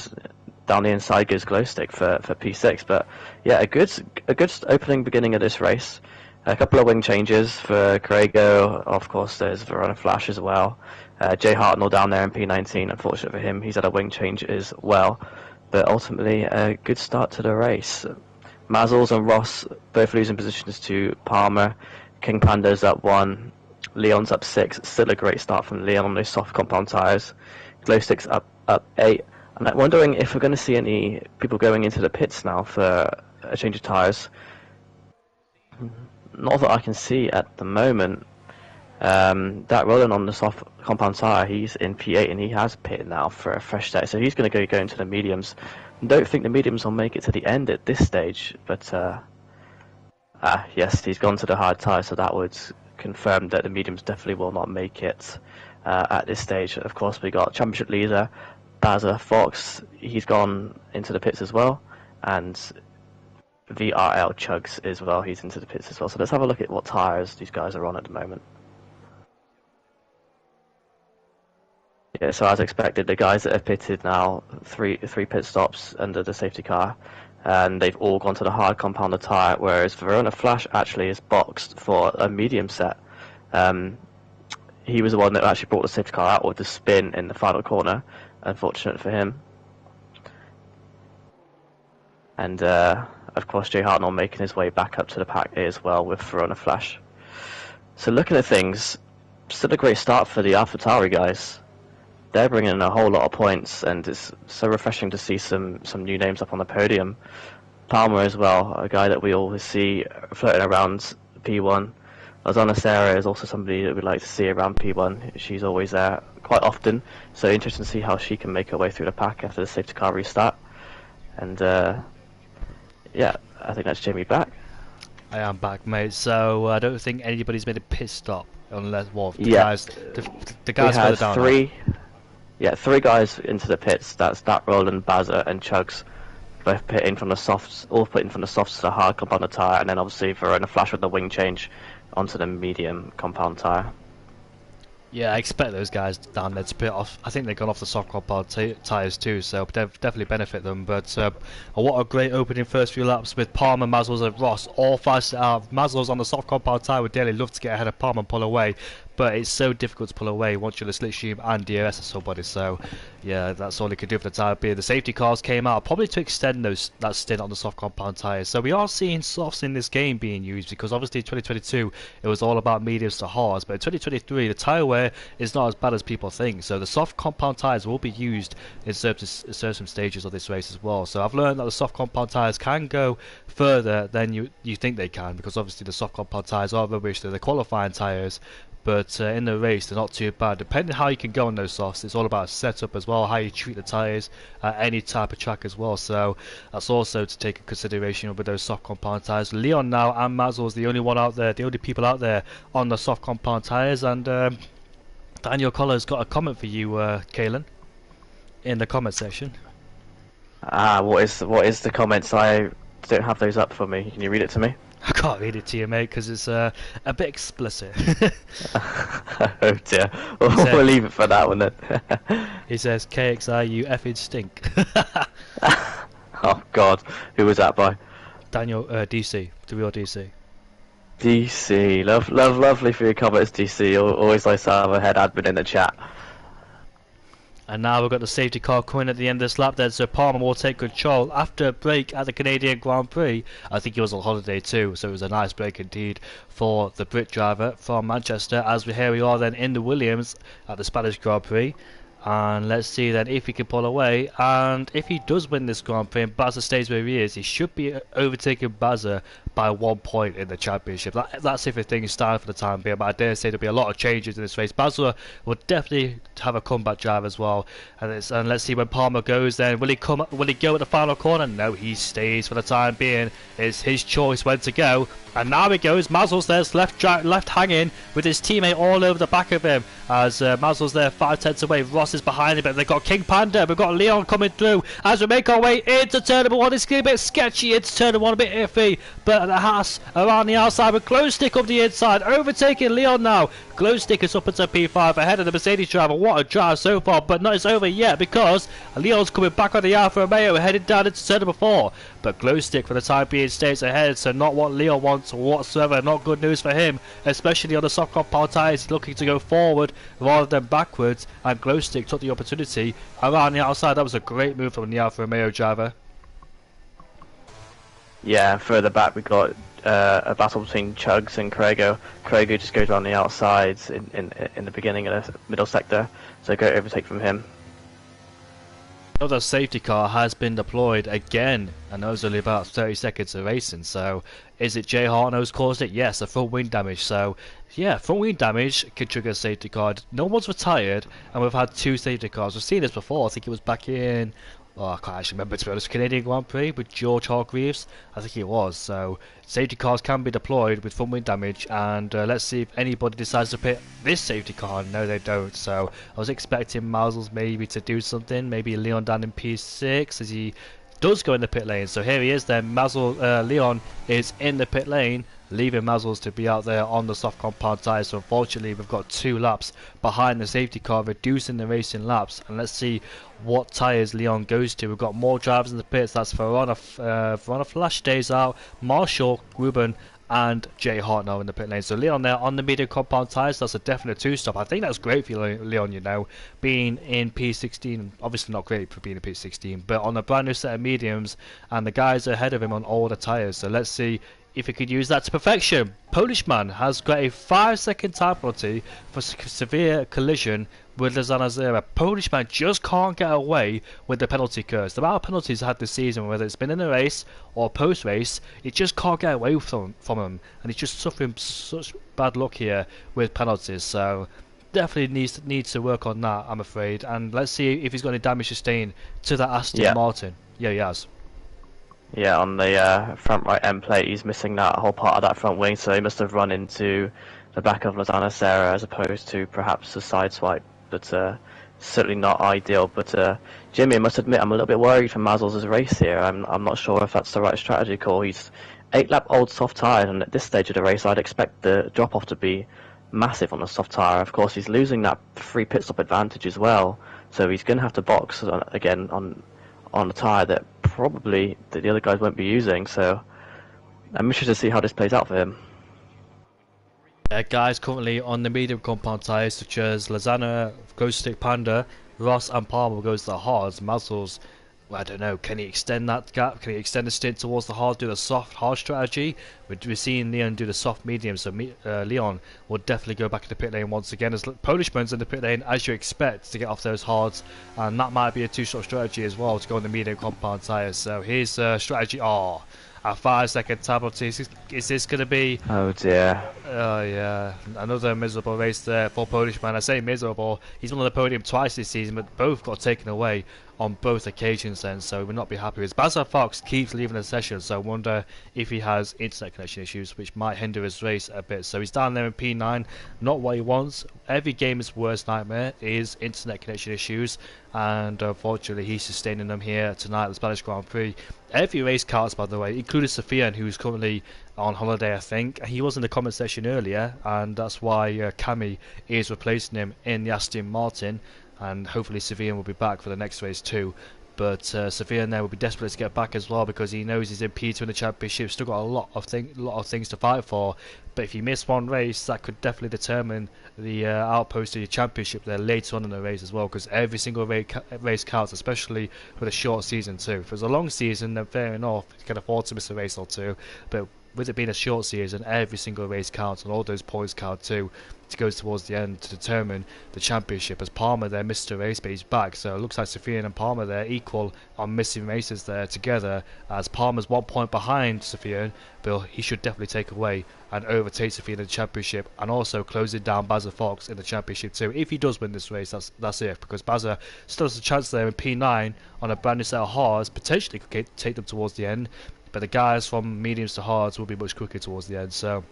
down the inside goes Glowstick for P6. But yeah, a good opening beginning of this race. A couple of wing changes for Craigo. Of course, there's Verona Flash as well. Jay Hartnell down there in P19. Unfortunate for him, he's had a wing change as well. But ultimately, a good start to the race. Mazzles and Ross both losing positions to Palmer. King Panda's up 1. Leon's up 6. Still a great start from Leon on those soft compound tyres. Glowstick's up 8. And I'm wondering if we're going to see any people going into the pits now for a change of tyres. Not that I can see at the moment. That Roland on the soft compound tyre, he's in P8 and he has pitted now for a fresh set, so he's going to go into the mediums. Don't think the mediums will make it to the end at this stage, but yes, he's gone to the hard tyre, so that would confirm that the mediums definitely will not make it at this stage. Of course, we got championship leader Bazza Fox, he's gone into the pits as well, and VRL Chugs as well, he's into the pits as well. So let's have a look at what tyres these guys are on at the moment. Yeah, so as expected, the guys that have pitted now, three pit stops under the safety car, and they've all gone to the hard compounder tyre, whereas Verona Flash actually is boxed for a medium set. He was the one that actually brought the safety car out with the spin in the final corner, unfortunate for him. And of course, Jay Hartnell making his way back up to the pack as well with Verona Flash. So looking at things, still a great start for the AlphaTauri guys. They're bringing in a whole lot of points, and it's so refreshing to see some new names up on the podium. Palmer as well, a guy that we always see floating around P1. Ozana Sarah is also somebody that we'd like to see around P1. She's always there quite often, so interesting to see how she can make her way through the pack after the safety car restart. And yeah, I think that's Jamie back. I am back, mate. So I don't think anybody's made a pit stop unless the guys further down. Three guys into the pits. That's Roland, Bazza, and Chugs, both pitting from the softs, all putting from the softs to the hard compound tyre, and then obviously Verona Flash with the wing change onto the medium compound tyre. Yeah, I expect those guys down there to pit off. I think they've gone off the soft compound tyres too, so definitely benefit them. But what a great opening first few laps with Palmer, Mazzles and Ross. All 5 Mazzles on the soft compound tyre would dearly love to get ahead of Palmer and pull away, but it's so difficult to pull away once you're the slipstream and DRS or somebody. So yeah, that's all he could do for the time being. The safety cars came out probably to extend that stint on the soft compound tyres. So we are seeing softs in this game being used, because obviously in 2022 it was all about mediums to hards, but in 2023 the tyre wear is not as bad as people think. So the soft compound tyres will be used in certain stages of this race as well. So I've learned that the soft compound tyres can go further than you think they can, because obviously the soft compound tyres are rubbish. They're the qualifying tyres, but in the race they're not too bad. Depending how you can go on those softs, it's all about setup as well, how you treat the tyres at any type of track as well. So that's also to take into consideration with those soft compound tyres. Leon now and Mazzle is the only one out there, the only people out there on the soft compound tyres. And Daniel Collar's got a comment for you, Kalen, in the comment section. What is the comments? I don't have those up for me. Can you read it to me? I can't read it to you, mate, because it's a bit explicit. Oh dear. We'll leave it for that one then. He says, KXI, you effing stink. Oh God, who was that by? Daniel, DC, the real DC. DC, lovely for your comments, DC. Always nice to have a head admin in the chat. And now we've got the safety car coming at the end of this lap then, so Palmer will take control after a break at the Canadian Grand Prix. I think he was on holiday too, so it was a nice break indeed for the Brit driver from Manchester. As here we are then in the Williams at the Spanish Grand Prix. And let's see then if he can pull away, and if he does win this Grand Prix and Bazza stays where he is, he should be overtaking Bazza by 1 point in the championship. That's if things start for the time being, but I dare say there'll be a lot of changes in this race. Bazza will definitely have a comeback drive as well, and let's see when Palmer goes then. Will he go at the final corner? No, he stays for the time being. It's his choice when to go. And now he goes, Mazzle's there's left hanging with his teammate all over the back of him, as Mazzle's there 5 tenths away. Ross is behind him, but they've got King Panda, we've got Leon coming through as we make our way into turn number 1. It's getting a bit sketchy, it's turn number 1, a bit iffy, but the Haas around the outside with Glowstick up the inside, overtaking Leon now. Glowstick is up into P5 ahead of the Mercedes driver. What a drive so far, but not it's over yet, because Leon's coming back on the Alfa Romeo headed down into turn number 4. but Glowstick for the time being stays ahead, so not what Leon wants whatsoever. Not good news for him, especially on the soft compound tyres. He's looking to go forward rather than backwards, and Glowstick took the opportunity around the outside. That was a great move from the Alfa Romeo driver. Yeah, further back we got a battle between Chugs and Craigo. Craigo just goes around the outsides in the beginning of the middle sector, so go overtake from him. Another safety car has been deployed again, and that was only about 30 seconds of racing. So is it Jay Hartnell who's caused it? Yes, a front wing damage. So yeah, front wing damage can trigger a safety car. No one's retired, and we've had 2 safety cars. We've seen this before. I think it was back in, oh, I can't actually remember, to be honest, Canadian Grand Prix with George Hargreaves, I think it was. So safety cars can be deployed with front wing damage, and let's see if anybody decides to pit this safety car. No, they don't. So I was expecting Mazzles maybe to do something, maybe Leon down in P6 as he does go in the pit lane. So here he is then. Leon is in the pit lane, leaving Mazzles to be out there on the soft compound tyres. So unfortunately we've got 2 laps behind the safety car, reducing the racing laps. And let's see what tyres Leon goes to. We've got more drivers in the pits. That's Verona Flash stays out, Marshall, Ruben and Jay Hartnell in the pit lane. So Leon there on the medium compound tyres. That's a definite 2-stop. I think that's great for Leon, you know, being in P16. Obviously not great for being in P16, but on a brand new set of mediums, and the guys ahead of him on all the tyres. So let's see if he could use that to perfection. Polishman has got a 5-second time penalty for severe collision with Lozano Zera. Polishman just can't get away with the penalty curse. The amount of penalties he's had this season, whether it's been in a race or post-race, he just can't get away from him, and he's just suffering such bad luck here with penalties. So definitely needs to work on that, I'm afraid. And let's see if he's got any damage sustained to that Aston Martin. Yeah, he has. Yeah, on the front right end plate, he's missing that whole part of that front wing, so he must have run into the back of Lozano Serra as opposed to perhaps a side swipe, but certainly not ideal. But Jimmy, I must admit, I'm a little bit worried for Mazzles' race here. I'm not sure if that's the right strategy call. He's 8-lap old soft tyre, and at this stage of the race, I'd expect the drop-off to be massive on the soft tyre. Of course, he's losing that free pit stop advantage as well, so he's going to have to box again on a tyre that probably the other guys won't be using, so I'm interested to see how this plays out for him. Guys currently on the medium compound tyres, such as Lozano, Glowstick, Panda, Ross and Palmer goes to the hards. Mazzles, well, I don't know, can he extend that gap? Can he extend the stint towards the hard, do the soft hard strategy? We're seeing Leon do the soft medium, so Leon will definitely go back to the pit lane once again, as Polishman's in the pit lane as you expect to get off those hards, and that might be a 2-shot strategy as well to go on the medium compound tyres. So here's strategy. A 5-second penalty. Is this going to be... Oh dear. Oh yeah, another miserable race there for Polishman. I say miserable, he's won on the podium twice this season, but both got taken away on both occasions then, so we will not be happy with. Baza Fox keeps leaving the session, so I wonder if he has internet connection issues, which might hinder his race a bit. So he's down there in P9, not what he wants. Every gamer's worst nightmare is internet connection issues, and unfortunately he's sustaining them here tonight at the Spanish Grand Prix. Every race counts, by the way, including Sofian, who's currently on holiday, I think. He was in the comment section earlier, and that's why Cami is replacing him in the Aston Martin, and hopefully Sofian will be back for the next race too. But Sofian there will be desperate to get back as well, because he knows he's in P2 in the championship, still got a lot of things to fight for. But if you miss one race, that could definitely determine the outpost of your championship there later on in the race as well, because every single race counts, especially with a short season too. If it was a long season, then fair enough, you can afford to miss a race or two, but with it being a short season, every single race counts, and all those points count too. It goes towards the end to determine the championship, as Palmer there missed a race, but he's back. So it looks like Sofian and Palmer there equal on missing races there together, as Palmer's 1 point behind Sofian, but he should definitely take away and overtake Sofian in the championship, and also closing down Baza Fox in the championship too. If he does win this race, that's it, because Baza still has a chance there in P9 on a brand new set of hards, potentially could take them towards the end. But the guys from mediums to hards will be much quicker towards the end. So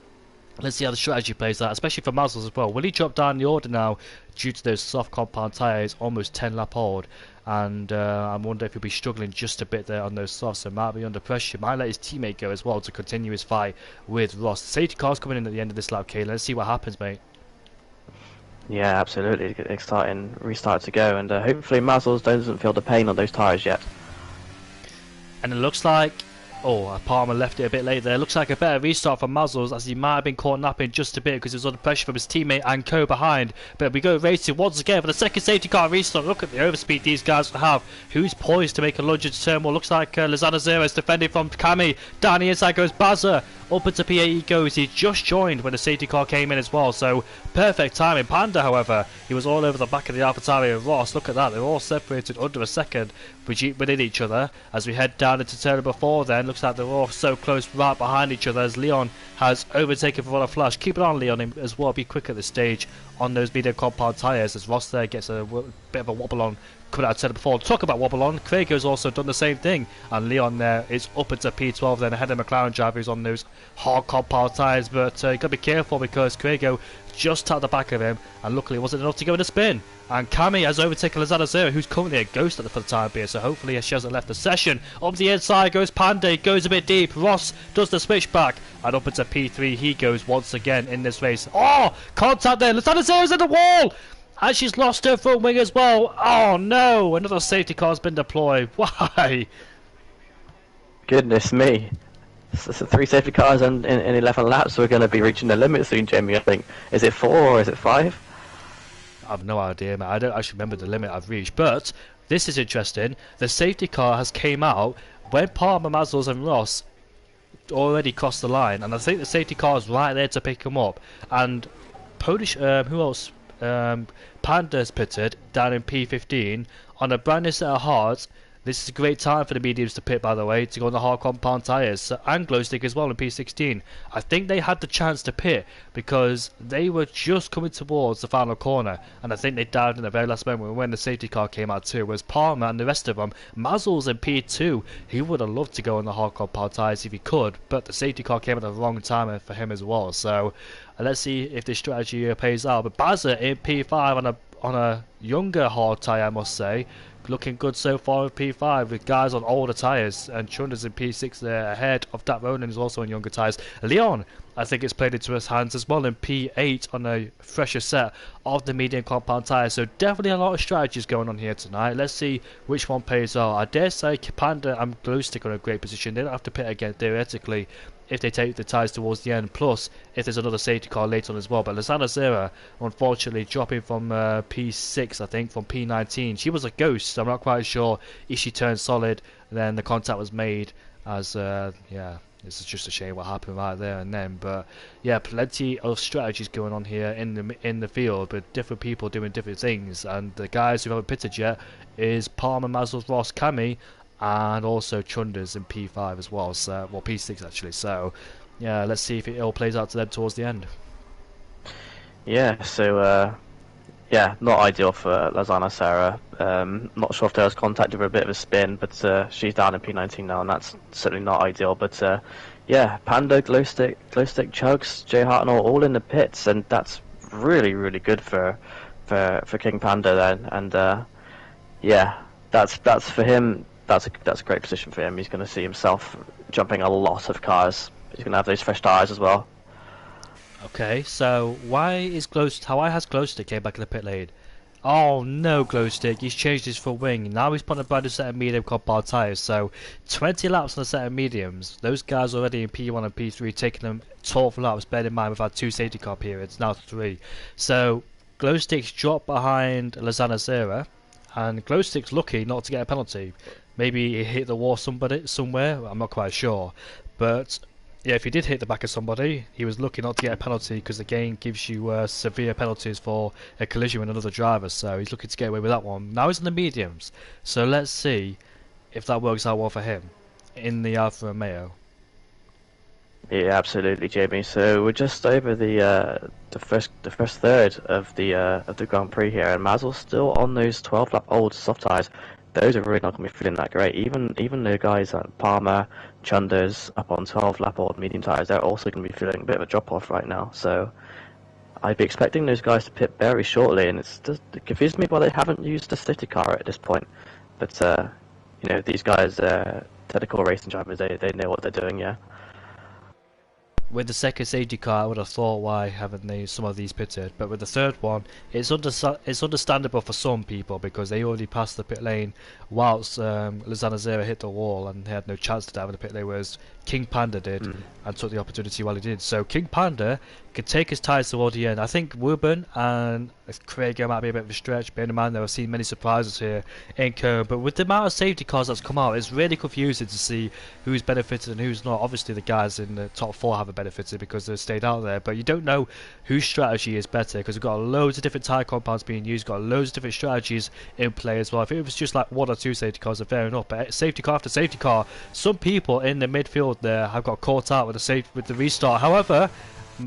let's see how the strategy plays out, especially for Mazzles as well. Will he drop down the order now due to those soft compound tyres, almost 10-lap old? And I wonder if he'll be struggling just a bit there on those softs, so might be under pressure. Might let his teammate go as well to continue his fight with Ross. Safety car's coming in at the end of this lap, Kayla. Let's see what happens, mate. Yeah, absolutely. Restart to go, and hopefully Mazzles doesn't feel the pain on those tyres yet. And it looks like Oh, Palmer left it a bit late there. Looks like a better restart for Mazzles, as he might have been caught napping just a bit because he was under pressure from his teammate and co behind. But we go racing once again for the second safety car restart. Look at the overspeed these guys have. Who's poised to make a lunge into turn one? Looks like Lozano Zero is defending from Kami. Down the inside goes Bazza. Up into P8 he goes. He just joined when the safety car came in as well, so perfect timing. Panda, however, he was all over the back of the AlphaTauri and Ross. Look at that, they're all separated under a second within each other. As we head down into turn number 4 then, looks like they're all so close right behind each other as Leon has overtaken for a flash. Keep it on Leon as well, be quick at this stage on those medium compound tyres as Ross there gets a bit of a wobble on coming out of turn before. Talk about wobble on, Craig's also done the same thing, and Leon there is up into P12 then ahead of McLaren driver who's on those hard compound tyres, but you got to be careful because Craigo just tapped the back of him and luckily it wasn't enough to go in a spin. And Kami has overtaken Lozano Zero, who's currently a ghost for the time being, so hopefully she hasn't left the session. Up the inside goes Panda, goes a bit deep. Ross does the switchback, and up into P3 he goes once again in this race. Oh, contact there, Lozano Zero's in the wall! And she's lost her front wing as well. Oh no, another safety car has been deployed. Why? Goodness me. So 3 safety cars in 11 laps. We're going to be reaching the limit soon, Jamie, I think. Is it 4 or is it 5? I have no idea, man. I don't actually remember the limit I've reached. But this is interesting. The safety car has came out when Palmer, Mazzles and Ross already crossed the line. And I think the safety car is right there to pick them up. And Polish, who else? Panda's pitted down in P15 on a brand new set of hards. This is a great time for the mediums to pit, by the way, to go on the hard compound tyres. So, and glow stick as well in P16. I think they had the chance to pit because they were just coming towards the final corner, and I think they dived in the very last moment when the safety car came out too. Whereas Palmer and the rest of them, Mazzles in P2, he would have loved to go on the hard compound tyres if he could, but the safety car came at the wrong time for him as well. So let's see if this strategy pays out. But Bazza in P5 on a younger hard tyre, I must say. Looking good so far with P5 with guys on older tyres, and Chunder's in P6 there ahead of that. Ronan is also on younger tyres. Leon, I think it's played into his hands as well in P8 on a fresher set of the medium compound tyres. So definitely a lot of strategies going on here tonight. Let's see which one pays out. I dare say Panda and Glowstick are in a great position. They don't have to pit again theoretically if they take the tyres towards the end, plus if there's another safety car later on as well. But Lozano Zero, unfortunately, dropping from P6, I think, from P19. She was a ghost, so I'm not quite sure if she turned solid. Then the contact was made as, yeah, it's just a shame what happened right there and then. But yeah, plenty of strategies going on here in the field with different people doing different things. And the guys who haven't pitted yet is Palmer, Mazzles, Ross, Kami, and also Chunders in P5 as well, so, well, P6 actually. So yeah, let's see if it all plays out to them towards the end. Yeah, so yeah, not ideal for Lozano Sarah. Not sure if there was contact with a bit of a spin, but she's down in P19 now, and that's certainly not ideal. But yeah, Panda, Glowstick, Chugs, Jay Hart and all in the pits, and that's really, really good for King Panda then. And yeah, that's for him. That's a great position for him. He's going to see himself jumping a lot of cars. He's going to have those fresh tyres as well. Okay, so why has Glowstick came back in the pit lane? Oh no, Glowstick, he's changed his front wing. Now he's put a brand new set of medium compound tyres. So 20 laps on a set of mediums. Those guys already in P1 and P3 taking them 12 laps. Bear in mind we've had 2 safety car periods, now 3. So Glowstick's dropped behind Lozano Zero, and Glowstick's lucky not to get a penalty. Maybe he hit the wall somewhere, I'm not quite sure. But yeah, if he did hit the back of somebody, he was lucky not to get a penalty because the game gives you severe penalties for a collision with another driver. So he's looking to get away with that one. Now he's in the mediums, so let's see if that works out well for him in the Alfa Romeo. Yeah, absolutely, Jamie. So we're just over the first third of the Grand Prix here, and Mazzle's still on those 12-lap old soft tyres. Those are really not going to be feeling that great. Even the guys like Palmer, Chunders up on 12-lap old medium tyres, they're also going to be feeling a bit of a drop-off right now. So I'd be expecting those guys to pit very shortly, and it confuses me why they haven't used a safety car at this point. But you know, these guys, technical racing drivers, they know what they're doing, yeah. with the second safety car, I would have thought, why haven't they some of these pitted? But with the third one, it's understandable for some people because they already passed the pit lane whilst Lozano Zero hit the wall and they had no chance to dive in the pit lane, whereas King Panda did and took the opportunity while he did. So King Panda could take his tyres toward the end. I think Ruben and Craig might be a bit of a stretch, bearing in mind that I've seen many surprises here in Cone, but with the amount of safety cars that's come out, it's really confusing to see who's benefited and who's not. Obviously the guys in the top 4 haven't benefited because they've stayed out there, but you don't know whose strategy is better because we've got loads of different tyre compounds being used, got loads of different strategies in play as well. If it was just like 1 or 2 safety cars, are fair enough, but safety car after safety car, some people in the midfield there have got caught out with the restart. However,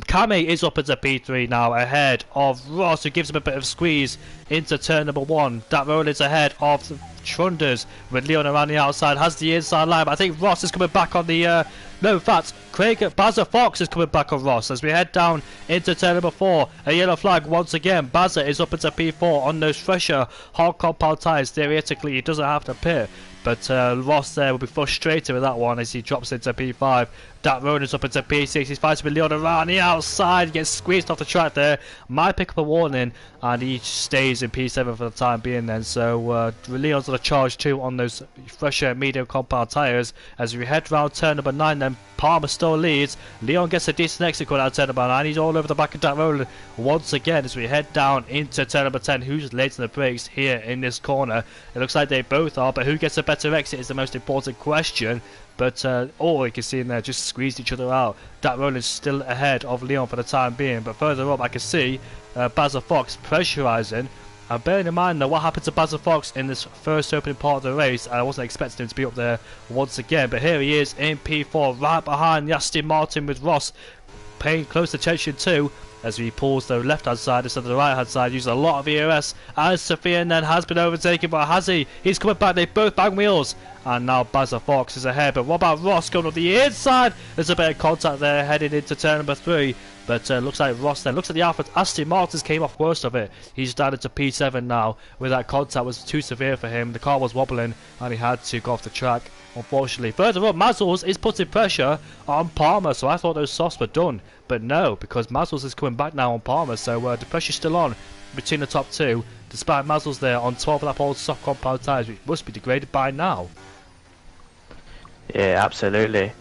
Kame is up into P3 now, ahead of Ross, who gives him a bit of squeeze into turn number 1. That roll is ahead of the Trunders, with Leon around the outside, has the inside line, but I think Ross is coming back on the... no, in fact, Bazza Fox is coming back on Ross as we head down into turn number 4. A yellow flag once again. Bazza is up into P4 on those fresher hard compound tyres. Theoretically, he doesn't have to pit, but Ross there will be frustrated with that one as he drops into P5. Dat Ronan's up into P6. He's fighting with Leon around the outside. He gets squeezed off the track there. Might pick up a warning, and he stays in P7 for the time being then. So Leon's on a charge too on those fresher medium compound tyres. As we head round turn number 9 then, Palmer still leads. Leon gets a decent exit out of turn number 9. He's all over the back of Dat Ronan once again as we head down into turn number 10. Who's late in the brakes here in this corner? It looks like they both are, but who gets a better exit is the most important question. But all you can see in there just squeezed each other out. Dat Ronan's still ahead of Leon for the time being, but further up I can see Bazza Fox pressurising. And bearing in mind though what happened to Bazza Fox in this first opening part of the race, and I wasn't expecting him to be up there once again, but here he is in P4 right behind Aston Martin, with Ross paying close attention too as he pulls the left hand side instead of the right hand side, using a lot of EOS. And Sofian then has been overtaken, but has he? He's coming back, they both bang wheels, and now Bazza Fox is ahead. But what about Ross going up the inside? There's a bit of contact there heading into turn number 3, but looks like Ross then looks at the Alpha. Aston Martin's came off worst of it. He's down into P7 now, where that contact was too severe for him. The car was wobbling and he had to go off the track, unfortunately. Further up, Mazzles is putting pressure on Palmer, so I thought those softs were done, but no, because Mazzles is coming back now on Palmer, so the pressure's still on between the top 2, despite Mazzles there on 12 lap old soft compound tyres, which must be degraded by now. Yeah, absolutely.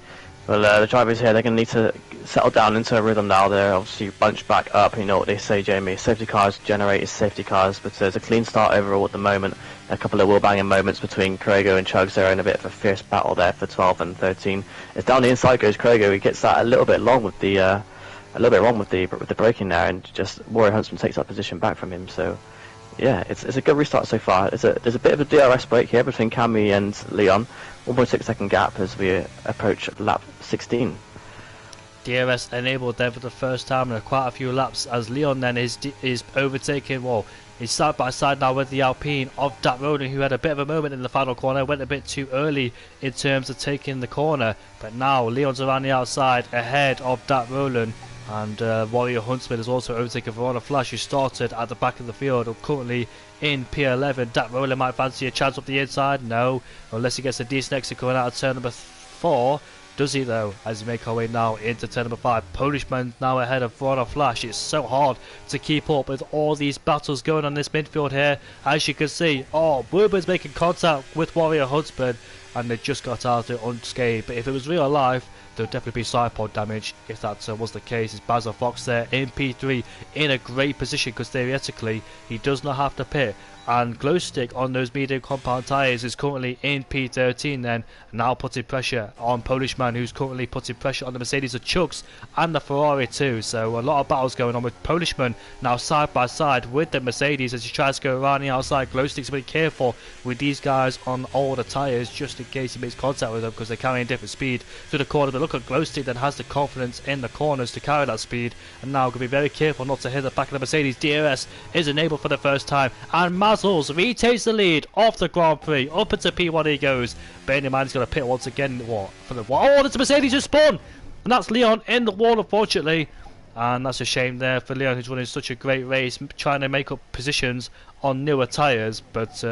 Well, the drivers here, they're going to need to settle down into a rhythm now. They're obviously bunched back up. You know what they say, Jamie. Safety cars generate safety cars, but there's a clean start overall at the moment. A couple of wheel banging moments between Crago and Chugs. They're in a bit of a fierce battle there for 12 and 13. It's down the inside goes Crago. He gets that a little bit long with the wrong with the braking there, and just Warrior Huntsman takes that position back from him. So yeah, it's a good restart so far. There's a bit of a DRS break here between Cammy and Leon. 1.6 second gap as we approach lap 16. DRS enabled there for the first time in quite a few laps, as Leon then is overtaking, well, he's side by side now with the Alpine of Dat Ronan, who had a bit of a moment in the final corner, went a bit too early in terms of taking the corner, but now Leon's around the outside ahead of Dat Ronan. And Warrior Huntsman is also overtaken Verona Flash, who started at the back of the field, currently in P11. Dat Ronan might fancy a chance up the inside. No, unless he gets a decent exit going out of turn number 4. Does he though, as we make our way now into turn number 5. Polishman now ahead of Verona Flash. It's so hard to keep up with all these battles going on this midfield here. As you can see, Ruben's making contact with Warrior Huntsman, and they just got out of it unscathed. But if it was real life, there would definitely be side pod damage if that was the case. It's Bazza Fox there in P3 in a great position, because theoretically he does not have to pit. And Glowstick on those medium compound tyres is currently in P13 then, now putting pressure on Polishman, who's currently putting pressure on the Mercedes of Chugs and the Ferrari too. So a lot of battles going on with Polishman now side by side with the Mercedes as he tries to go around the outside. Glowstick's really careful with these guys on older tyres just in case he makes contact with them, because they're carrying different speed through the corner. But look at Glowstick that has the confidence in the corners to carry that speed, and now going to be very careful not to hit the back of the Mercedes. DRS is enabled for the first time, and Mazzles retains the lead off the Grand Prix. Up into P1 he goes. Bearing in mind he's going to pit once again. What? Oh, there's a Mercedes just spun! And that's Leon in the wall, unfortunately. And that's a shame there for Leon, who's running such a great race, trying to make up positions on newer tyres. But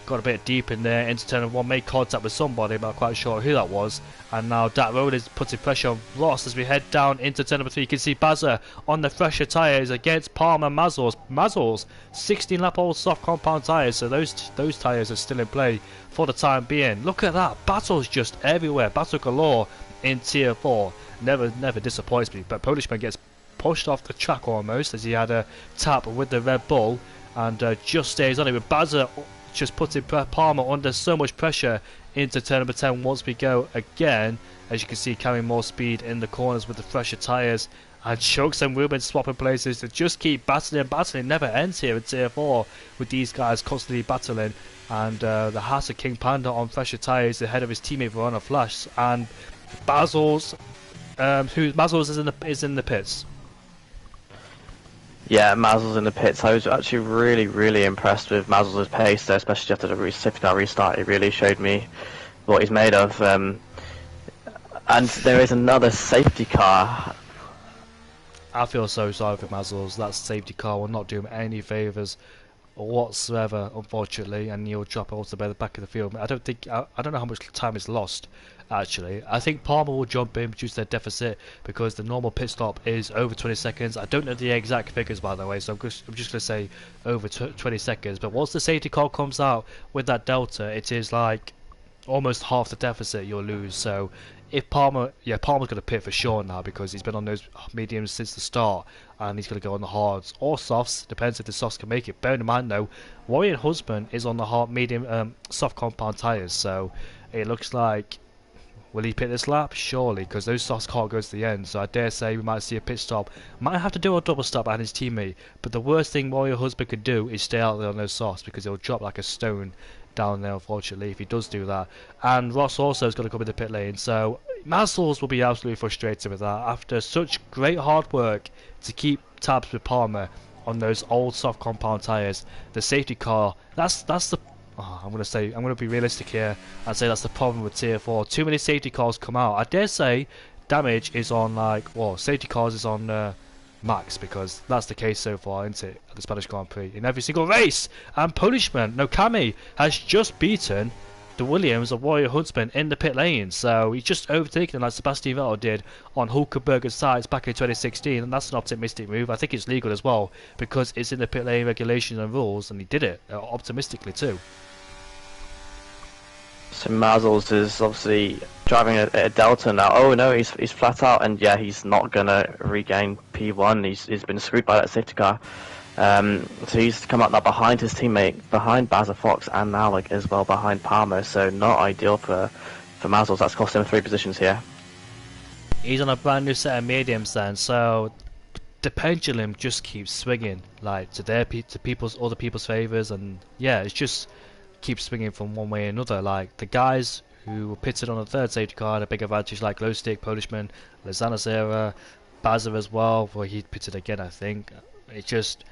got a bit deep in there into turn 1, made contact with somebody, but I'm quite sure who that was. And now that road is putting pressure on Ross as we head down into turn number 3. You can see Bazza on the fresher tyres against Palmer Mazzles. Mazzles, 16 lap old soft compound tyres, so those tyres are still in play for the time being. Look at that, battles just everywhere, battle galore in tier 4. Never disappoints me, but Polishman gets pushed off the track almost as he had a tap with the Red Bull and just stays on it, with Bazza just putting Palmer under so much pressure into turn number 10 once we go again. As you can see, carrying more speed in the corners with the fresher tyres, and Chokes and Ruben swapping places to just keep battling. Never ends here in tier 4 with these guys constantly battling. And the House of King Panda on fresher tyres ahead of his teammate Verona Flash, and Mazzles is in the pits. Yeah, Mazzles in the pits. I was actually really impressed with Mazzles' pace there, especially after the safety car restart. It really showed me what he's made of. And there is another safety car. I feel so sorry for Mazzles. That safety car will not do him any favours whatsoever, unfortunately, and he'll drop also by the back of the field. I don't know how much time is lost. Actually, I think Palmer will jump in, reduce their deficit, because the normal pit stop is over 20 seconds. I don't know the exact figures, by the way, so I'm just going to say over 20 seconds. But once the safety car comes out with that delta, it is like almost half the deficit you'll lose. So if Palmer's going to pit for sure now, because he's been on those mediums since the start, and he's going to go on the hards or softs, depends if the softs can make it. Bear in mind though, Warrior Husband is on the hard medium soft compound tyres, so it looks like, will he pit this lap? Surely, because those softs can't go to the end. So I dare say we might see a pit stop. Might have to do a double stop behind his teammate. But the worst thing Warrior Husband could do is stay out there on those softs, because he'll drop like a stone down there, unfortunately, if he does do that. And Ross also has got to come in the pit lane. So Mazzles will be absolutely frustrated with that. After such great hard work to keep tabs with Palmer on those old soft compound tyres, the safety car, that's the... I'm going to be realistic here and say that's the problem with tier 4. Too many safety cars come out. I dare say damage is on safety cars is on max, because that's the case so far, isn't it, at the Spanish Grand Prix in every single race. And Kami has just beaten the Williams of Warrior Huntsman in the pit lane, so he's just overtaken him like Sebastian Vettel did on Hulkenberg's sides back in 2016, and that's an optimistic move. I think it's legal as well, because it's in the pit lane regulations and rules, and he did it optimistically too. So Mazzles is obviously driving a Delta now. Oh no, he's flat out, and yeah, he's not gonna regain P1. He's been screwed by that safety car. So he's come out now behind his teammate, behind Bazza Fox, and now as well behind Palmer. So not ideal for Mazzles. That's cost him 3 positions here. He's on a brand new set of mediums then, so the pendulum just keeps swinging like to other people's favours, and yeah, it's just keeps swinging from one way or another. Like the guys who were pitted on the third safety car had a big advantage, like Glowstick, Polishman, Lozana Serra, Bazza as well, where he pitted again, I think. It just,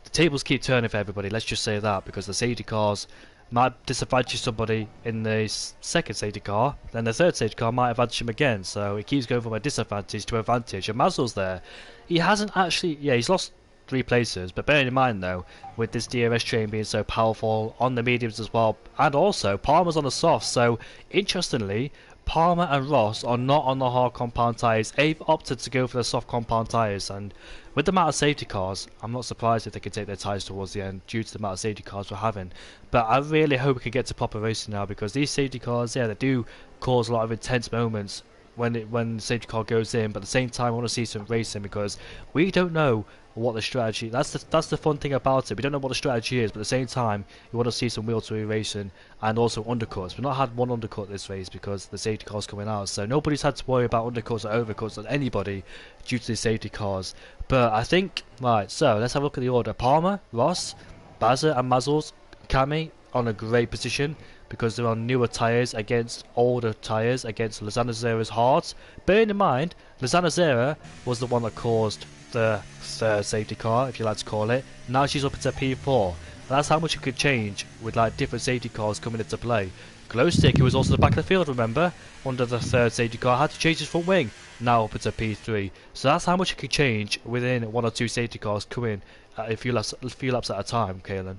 the tables keep turning for everybody, let's just say that, because the safety cars might disadvantage somebody in the second safety car, then the third safety car might advantage him again, so it keeps going from a disadvantage to advantage. And Mazzle's there, he hasn't actually, he's lost 3 places, but bearing in mind though, with this DRS train being so powerful on the mediums as well, and also Palmer's on the softs, so interestingly Palmer and Ross are not on the hard compound tyres. They've opted to go for the soft compound tyres, and with the amount of safety cars, I'm not surprised if they can take their tyres towards the end due to the amount of safety cars we're having. But I really hope we can get to proper racing now, because these safety cars, they do cause a lot of intense moments when the safety car goes in, but at the same time I want to see some racing, because we don't know what the strategy, that's the fun thing about it. We don't know what the strategy is, but at the same time we want to see some wheel-to-wheel racing and also undercuts. We've not had one undercut this race because the safety cars coming out, so nobody's had to worry about undercuts or overcuts on anybody due to the safety cars. But I think, right, so let's have a look at the order. Palmer, Ross, Bazza and Mazzles, Kami on a great position, because they're on newer tyres against older tyres against Lozana Zera's hards. Bearing in mind, Lozana Zera was the one that caused the third safety car, if you like to call it. Now she's up into P4. That's how much it could change with like different safety cars coming into play. Glowstick, who was also the back of the field, remember, under the third safety car, had to change his front wing, now up into P3. So that's how much it could change within 1 or 2 safety cars coming a few laps at a time, Kalen.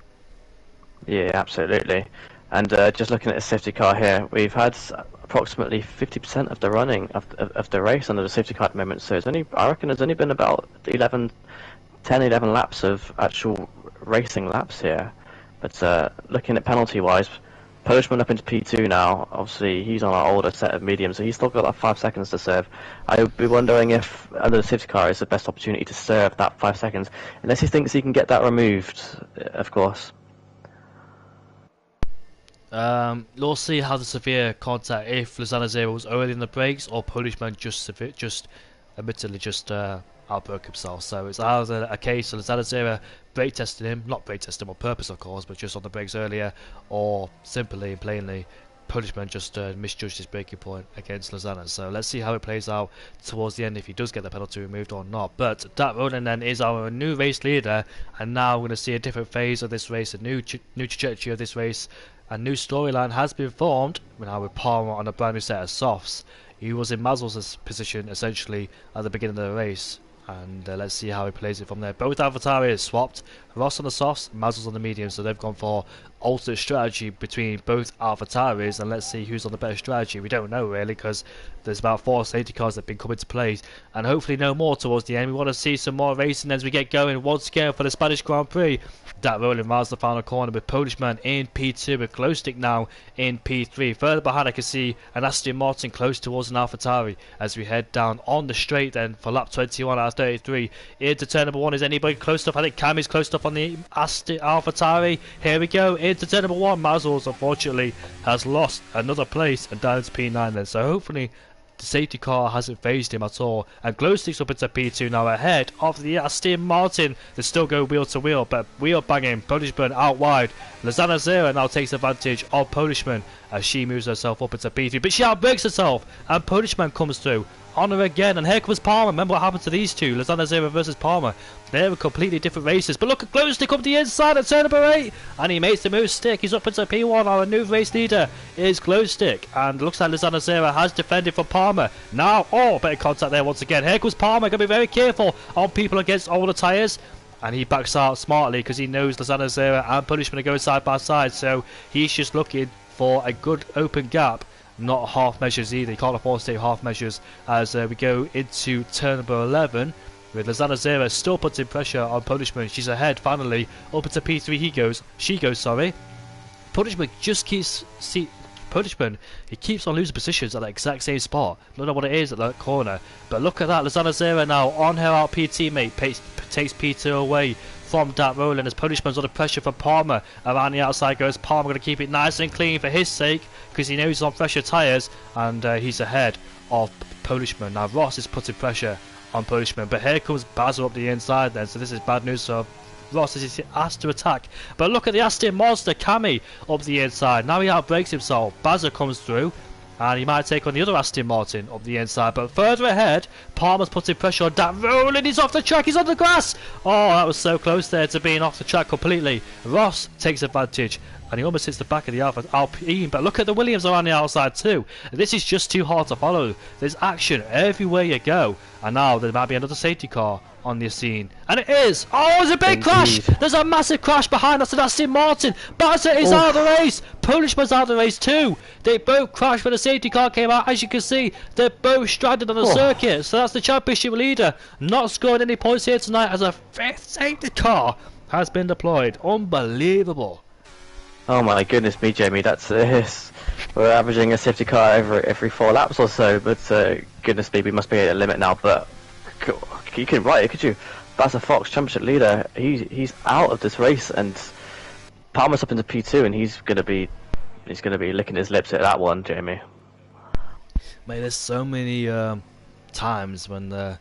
Yeah, absolutely. And just looking at the safety car here, we've had approximately 50% of the running of the race under the safety car at the moment. So it's only, I reckon there's only been about 10, 11 laps of actual racing laps here. But looking at penalty-wise, Postman up into P2 now. Obviously, he's on our older set of mediums, so he's still got that 5 seconds to serve. I would be wondering if under the safety car is the best opportunity to serve that 5 seconds, unless he thinks he can get that removed, of course. We'll see how the severe contact, if Lozano Zero was early in the brakes or Polishman just admittedly just outbroke himself. So it's either a case of Lozano Zero brake testing him, not brake testing him on purpose of course, but just on the brakes earlier, or simply and plainly Polishman just misjudged his braking point against Lozano. So let's see how it plays out towards the end, if he does get the penalty removed or not. But that Ronan then is our new race leader, and now we're going to see a different phase of this race, a new trajectory of this race. A new storyline has been formed now with Palmer on a brand new set of softs. He was in Mazel's position essentially at the beginning of the race, and let's see how he plays it from there. Both AlphaTauri swapped, Ross on the softs, Mazel's on the mediums, so they've gone for alternate strategy between both AlphaTauris, and let's see who's on the better strategy. We don't know really, because there's about 4 safety cars that have been coming to play, and hopefully no more towards the end. We want to see some more racing as we get going once again for the Spanish Grand Prix. That rolling miles the final corner with Polishman in P2, with Glowstick now in P3. Further behind I can see an Aston Martin close towards an AlphaTauri as we head down on the straight then for lap 21 out of 33 into turn number 1. Is anybody close enough? I think Cam is close enough on the AlphaTauri. Here we go into turn number 1. Mazel's unfortunately has lost another place and down to P9 then, so hopefully the safety car hasn't phased him at all, and Glowstick's up into P2 now ahead of the Aston Martin. They still go wheel to wheel, but wheel banging Polishman out wide. Lozano Zero now takes advantage of Polishman as she moves herself up into P3, but she outbreaks herself and Polishman comes through on her again, and here comes Palmer. Remember what happened to these two, Lozano Zero versus Palmer. They're completely different races, but look at Glowstick up the inside at turn number 8, and he makes the move stick. He's up into P1. Our new race leader is Glowstick, and looks like Lozano Zero has defended for Palmer. Now, oh, bit of contact there once again. Here comes Palmer, gotta be very careful on people against older tyres. And he backs out smartly because he knows Lozano Zero and Polishman are going side by side, so he's just looking for a good open gap. Not half measures either. He can't afford to take half measures as we go into turn number 11 with Lozano Zero still putting pressure on Polishman. She's ahead finally up into P3. She goes, sorry. Polishman just keeps Polishman, he keeps on losing positions at the exact same spot. Don't know what it is at that corner, but look at that. Lozano Zero now on her RP teammate takes P2 away from that Roland as Polishman's under pressure from Palmer. Around the outside goes Palmer, going to keep it nice and clean for his sake because he knows he's on fresher tyres, and he's ahead of Polishman. Now Ross is putting pressure on Polishman, but here comes Basil up the inside then, so this is bad news for Ross as he's asked to attack. But look at the Aston Monster Cammy up the inside. Now he outbreaks himself. Basil comes through, and he might take on the other Aston Martin up the inside, but further ahead Palmer's putting pressure on that Roland. He's off the track, he's on the grass. Oh, that was so close there to being off the track completely. Ross takes advantage and he almost hits the back of the Alpine, but look at the Williams around the outside too. This is just too hard to follow. There's action everywhere you go, and now there might be another safety car on the scene, and it is. Oh, there's a big crash. There's a massive crash behind us, and Aston Martin. Bassett is out of the race. Polishman's out of the race too. They both crashed when the safety car came out. As you can see, they're both stranded on the circuit, so that's the championship leader not scoring any points here tonight as a 5th safety car has been deployed. Unbelievable. Oh my goodness me, Jamie, that's we're averaging a safety car every 4 laps or so, but goodness me, we must be at a limit now. But you couldn't write it, could you? Bassett Fox, championship leader, he's out of this race, and Palmer's up into P2, and he's gonna be licking his lips at that one, Jamie. Mate, there's so many times when the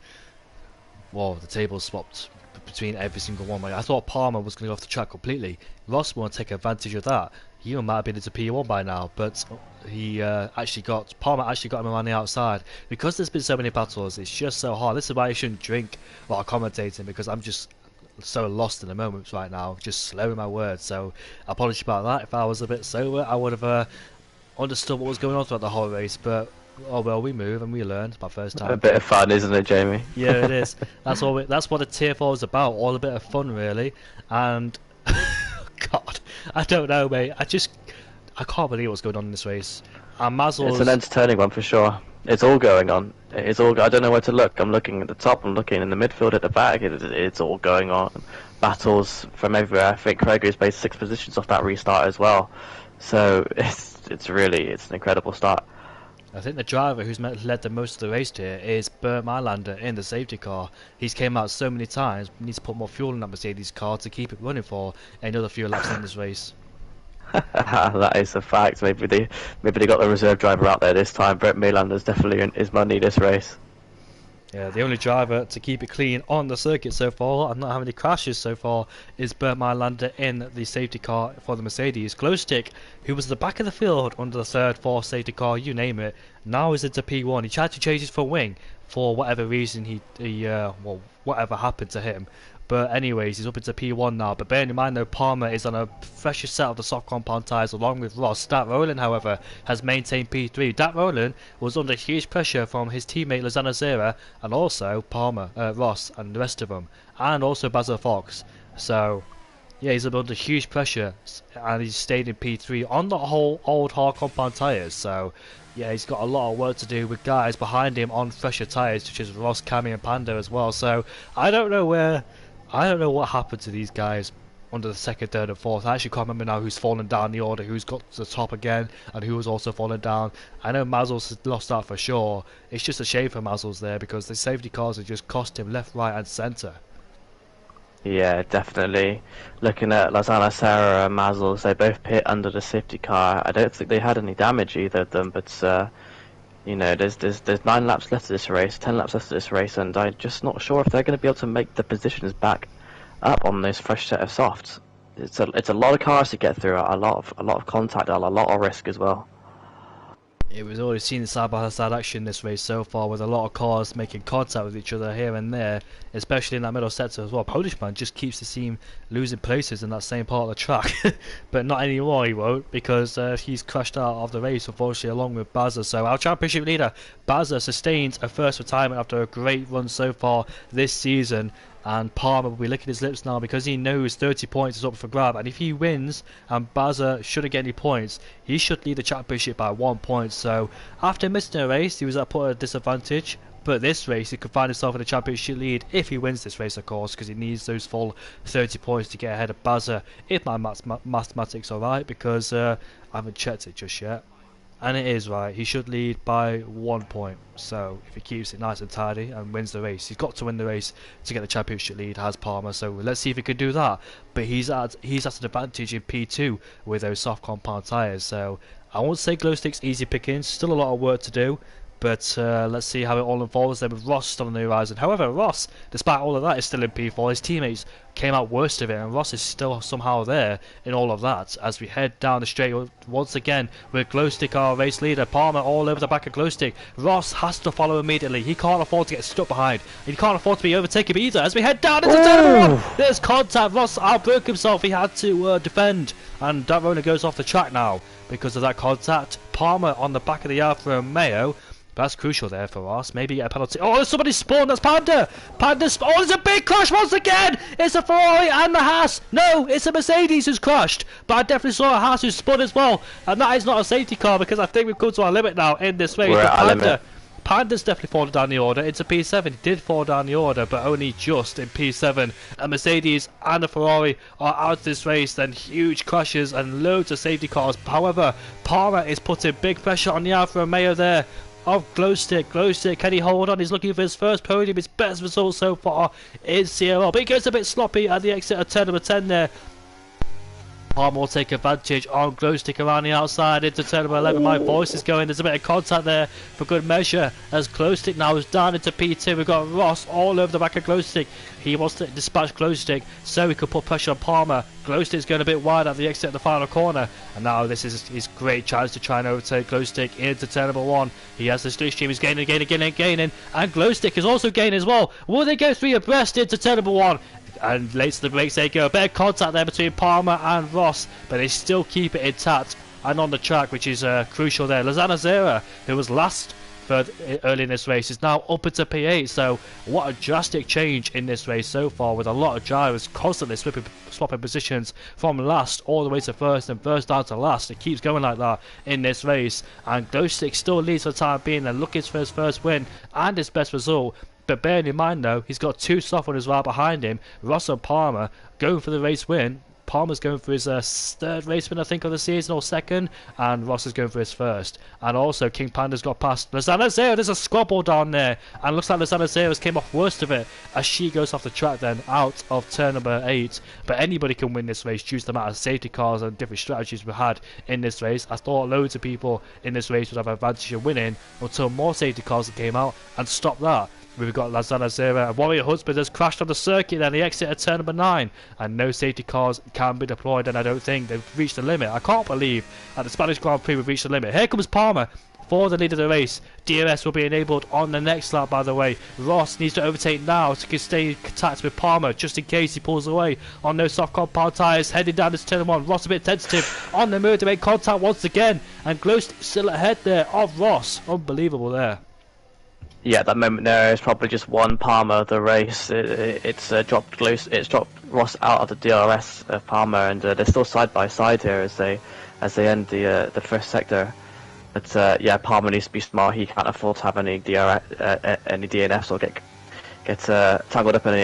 table swapped between every single one. Like, I thought Palmer was going to go off the track completely. Ross won't take advantage of that. He might have been into P1 by now, but Palmer actually got him around the outside. Because there's been so many battles, it's just so hard. This is why I shouldn't drink while commentating, because I'm just so lost in the moment right now, just slurring my words. So apologies about that. If I was a bit sober, I would have understood what was going on throughout the whole race, but oh well, we move and we learn. It's my first time. A bit of fun, isn't it, Jamie? Yeah, it is. That's what a tier 4 is about. All a bit of fun, really. And God, I don't know, mate. I can't believe what's going on in this race. And Mazel's... It's an entertaining one for sure. It's all going on. It's all. I don't know where to look. I'm looking at the top. I'm looking in the midfield at the back. It's all going on. Battles from everywhere. I think Kroger's based 6 positions off that restart as well. So it's an incredible start. I think the driver who's led the most of the race here is Bert Mylander in the safety car. He's came out so many times, needs to put more fuel in that Mercedes car to keep it running for another few laps in this race. That is a fact. Maybe they got the reserve driver out there this time. Bert Mylander's definitely in his money this race. Yeah, the only driver to keep it clean on the circuit so far and not have any crashes so far is Bert Mylander in the safety car for the Mercedes. Glowstick, who was at the back of the field under the third, fourth safety car, you name it, now is into P1. He tried to change his front wing for whatever reason whatever happened to him. But anyways, he's up into P1 now. But bearing in mind though, Palmer is on a fresher set of the soft compound tyres along with Ross. Dat Rowland, however, has maintained P3. Dat Rowland was under huge pressure from his teammate Lozano Zera and also Palmer, Ross and the rest of them. And also Basil Fox. So, yeah, he's under huge pressure and he's stayed in P3 on the whole old hard compound tyres. So, yeah, he's got a lot of work to do with guys behind him on fresher tyres, such as Ross, Cami and Panda as well. So, I don't know what happened to these guys under the second, third and fourth. I actually can't remember now who's fallen down the order, who's got to the top again and who was also fallen down. I know Mazel's lost that for sure. It's just a shame for Mazel's there because the safety cars have just cost him left, right and centre. Yeah, definitely. Looking at Lozano, Sarah and Mazel's, they both pit under the safety car. I don't think they had any damage, either of them, but you know, there's 9 laps left of this race, 10 laps left of this race, and I'm just not sure if they're going to be able to make the positions back up on this fresh set of softs. It's a lot of cars to get through, a lot of contact, a lot of risk as well. It was already seen side-by-side action this race so far, with a lot of cars making contact with each other here and there, especially in that middle sector as well. Polishman just keeps the team losing places in that same part of the track, but not anymore he won't, because he's crashed out of the race unfortunately along with Bazza. So our championship leader Bazza sustains a first retirement after a great run so far this season. And Palmer will be licking his lips now because he knows 30 points is up for grab, and if he wins and Bazza shouldn't get any points, he should lead the championship by 1 point. So after missing a race, he was at a disadvantage, but this race he could find himself in the championship lead if he wins this race, of course, because he needs those full 30 points to get ahead of Bazza, if my mathematics are right, because I haven't checked it just yet. And it is right, he should lead by 1 point. So if he keeps it nice and tidy and wins the race, he's got to win the race to get the championship lead, has Palmer. So let's see if he can do that. But he's at an advantage in P2 with those soft compound tyres. So I won't say Glowstick's easy pickings, still a lot of work to do. But let's see how it all unfolds then with Ross still on the horizon. However, Ross, despite all of that, is still in P4. His teammates came out worst of it, and Ross is still somehow there in all of that. As we head down the straight once again with Glowstick, our race leader. Palmer all over the back of Glowstick. Ross has to follow immediately. He can't afford to get stuck behind. He can't afford to be overtaken either. As we head down into turn 1, there's contact. Ross outbroke himself. He had to defend, and that runner goes off the track now because of that contact. Palmer on the back of the Alfa Romeo. That's crucial there for us. Maybe a penalty. Oh, somebody spawned. That's Panda. Panda's. Oh, there's a big crash once again. It's a Ferrari and the Haas. No, it's a Mercedes who's crashed. But I definitely saw a Haas who spun as well. And that is not a safety car because I think we've come to our limit now in this race. We're at our limit. Panda's definitely fallen down the order. It's a P7. He did fall down the order, but only just in P7. A Mercedes and a Ferrari are out of this race. Then huge crashes and loads of safety cars. However, Palmer is putting big pressure on the Alfa Romeo there. Of Glowstick, can he hold on? He's looking for his first podium, his best result so far in CRL, but he goes a bit sloppy at the exit of turn number 10 there. Palmer will take advantage on Glowstick around the outside into turn number 11. My voice is going. There's a bit of contact there for good measure as Glowstick now is down into P2. We've got Ross all over the back of Glowstick. He wants to dispatch Glowstick so he can put pressure on Palmer. Glowstick's going a bit wide at the exit of the final corner, and now this is his great chance to try and overtake Glowstick into turn number 1. He has the slipstream. He's gaining, and Glowstick is also gaining as well. Will they go 3 abreast into turn number 1? And late to the brakes they go. A bit of contact there between Palmer and Ross, but they still keep it intact and on the track, which is crucial there. Lozano Zera, who was last early in this race is now up into P8. So what a drastic change in this race so far, with a lot of drivers constantly swapping positions from last all the way to first and first down to last. It keeps going like that in this race, and Glowstick still leads for the time being and looking for his first win and his best result. But bearing in mind though, he's got 2 soft runners right behind him, Ross and Palmer, going for the race win. Palmer's going for his 3rd race win, I think, of the season, or 2nd, and Ross is going for his 1st. And also, King Panda's got past Lozano Zero. There's a squabble down there, and looks like Lozano Zero's came off worst of it as she goes off the track then, out of turn number 8. But anybody can win this race due to the amount of safety cars and different strategies we had in this race. I thought loads of people in this race would have an advantage of winning until more safety cars came out and stopped that. We've got Lazana Zera and Warrior Husband has crashed on the circuit and the exit at turn number 9, and no safety cars can be deployed, and I don't think they've reached the limit. I can't believe at the Spanish Grand Prix we've reached the limit. Here comes Palmer for the lead of the race. DRS will be enabled on the next lap, by the way. Ross needs to overtake now to stay in contact with Palmer just in case he pulls away on those soft compound tyres. Heading down this turn 1, Ross a bit tentative on the move to make contact once again, and Glowstick still ahead there of Ross. Unbelievable there. Yeah, that moment there is probably just one Palmer of the race. It's dropped Ross out of the DRS of Palmer, and they're still side by side here as they end the first sector. But yeah, Palmer needs to be smart. He can't afford to have any DNFs or get tangled up in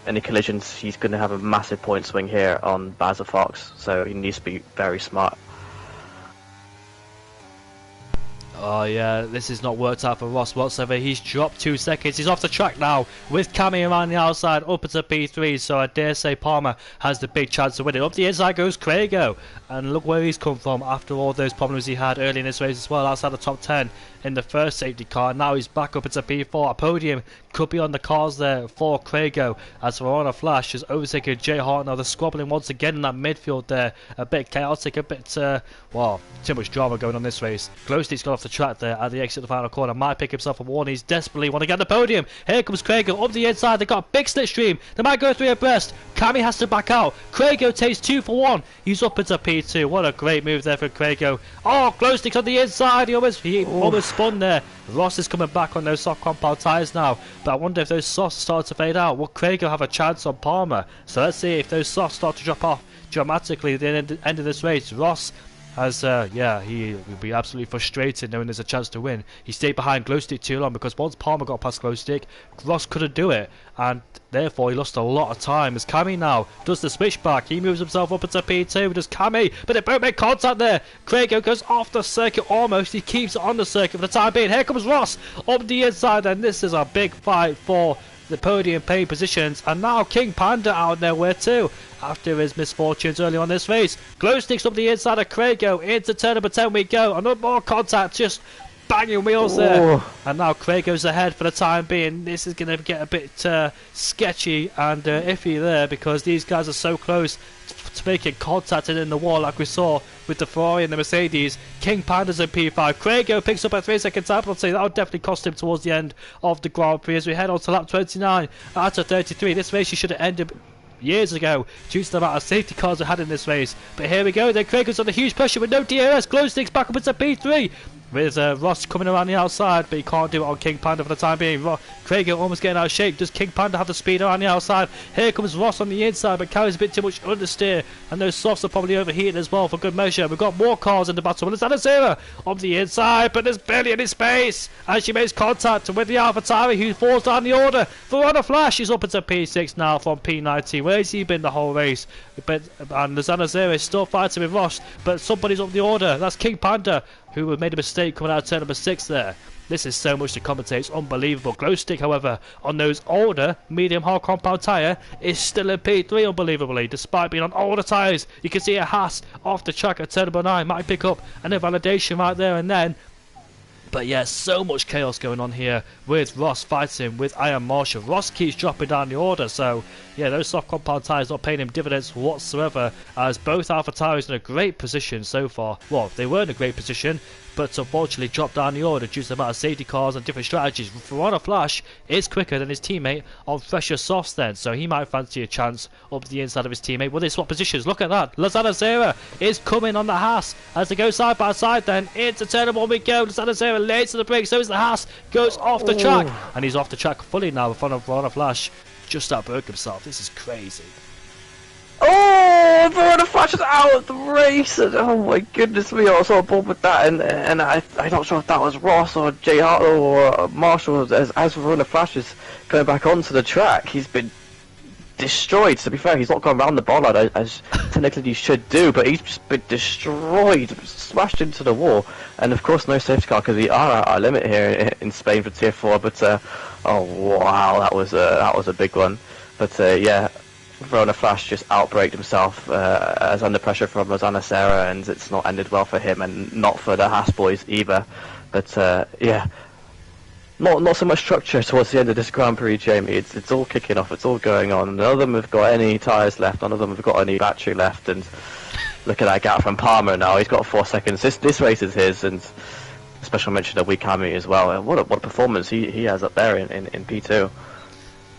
any collisions. He's going to have a massive point swing here on Basil Fox, so he needs to be very smart. Oh yeah, this has not worked out for Ross whatsoever. He's dropped 2 seconds. He's off the track now with Cammy around the outside up into P3. So I dare say Palmer has the big chance to win it. Up the inside goes Craigo, and look where he's come from after all those problems he had early in this race as well, outside the top 10 in the first safety car. Now he's back up into P4. A podium could be on the cards there for Craigo, as Verona Flash has overtaken Jay Hart. Now they're squabbling once again in that midfield there. A bit chaotic, a bit well, too much drama going on this race. Glowstick's got off the track there at the exit of the final corner. Might pick himself a warning. He's desperately want to get the podium. Here comes Craigo up the inside. They've got a big slipstream. They might go 3 abreast. Cammy has to back out. Craigo takes 2 for 1. He's up into P2. What a great move there for Craigo. Oh, Glowstick's on the inside. He almost spun there. Ross is coming back on those soft compound tyres now, but I wonder if those softs start to fade out. Will Craigo have a chance on Palmer? So let's see if those softs start to drop off dramatically at the end of this race. Ross has, yeah, he will be absolutely frustrated knowing there's a chance to win. He stayed behind Glowstick too long, because once Palmer got past Glowstick, Ross couldn't do it, and therefore he lost a lot of time. As Cammy now does the switchback, he moves himself up into P2, does Cammy, but they both make contact there. Craigo goes off the circuit almost, he keeps it on the circuit for the time being. Here comes Ross up the inside, and this is a big fight for the podium pay positions, and now King Panda out nowhere too after his misfortunes early on this race. Glowstick's up the inside of Craigo. Into turn number 10 we go. Another more contact, just banging wheels there. And now Craigo's ahead for the time being. This is going to get a bit sketchy and iffy there, because these guys are so close to making contact and in the wall like we saw with the Ferrari and the Mercedes. King Panda's in P5. Craigo picks up a 3-second time penalty. That would definitely cost him towards the end of the Grand Prix as we head on to lap 29 out of 33. This race should have ended years ago due to the amount of safety cars we had in this race. But here we go. Then Craigo's under huge pressure with no DRS. Glowstick's back up into P3 with Ross coming around the outside, but he can't do it on King Panda for the time being. Craigo almost getting out of shape. Does King Panda have the speed around the outside? Here comes Ross on the inside, but carries a bit too much understeer, and those softs are probably overheating as well for good measure. We've got more cars in the battle. It's Anazera on the inside, but there's barely any space, and she makes contact with the AlphaTauri, who falls down the order. Verona Flash is up into P6 now from P19. Where's he been the whole race? And Lozano Zero is still fighting with Ross, but somebody's up the order. That's King Panda, who made a mistake coming out of turn number 6 there. This is so much to commentate, it's unbelievable. Glowstick, however, on those older medium hard compound tyre, is still in P3 unbelievably, despite being on older tyres. You can see a Haas off the track at turn number 9, might pick up an invalidation right there and then. But yeah, so much chaos going on here with Ross fighting with Iron Marshall. Ross keeps dropping down the order, so yeah, those soft compound tyres not paying him dividends whatsoever, as both AlphaTauris in a great position so far. Well, they were in a great position, but unfortunately dropped down the order due to the amount of safety cars and different strategies. Verona Flash is quicker than his teammate on fresher softs then, so he might fancy a chance up to the inside of his teammate. Will they swap positions? Look at that. Lozano Zera is coming on the Haas as they go side by side then. Into turn one we go. Lozano Zera late to the break, so is the Haas. Goes off the track, and he's off the track fully now in front of Verona Flash. Just outbroke himself. This is crazy. Oh, Verona Flash is out of the race. Oh my goodness me, I was so bored with that, and I'm not sure if that was Ross or Jay Hartlow or Marshall as Verona Flash is going back onto the track. He's been destroyed. To be fair, he's not gone around the bollard as technically he should do, but he's just been destroyed, smashed into the wall, and of course no safety car because we are at our limit here in Spain for Tier 4. But oh wow, that was a big one. But yeah, Verona Flash just outbraked himself as under pressure from Lozano Zera, and it's not ended well for him and not for the Haas boys either. But yeah, not so much structure towards the end of this Grand Prix, Jamie. It's all kicking off, it's all going on. None of them have got any tyres left, none of them have got any battery left, and look at that gap from Palmer now. He's got 4 seconds. This race is his, and special mention of Cami as well. What a performance he has up there in P2.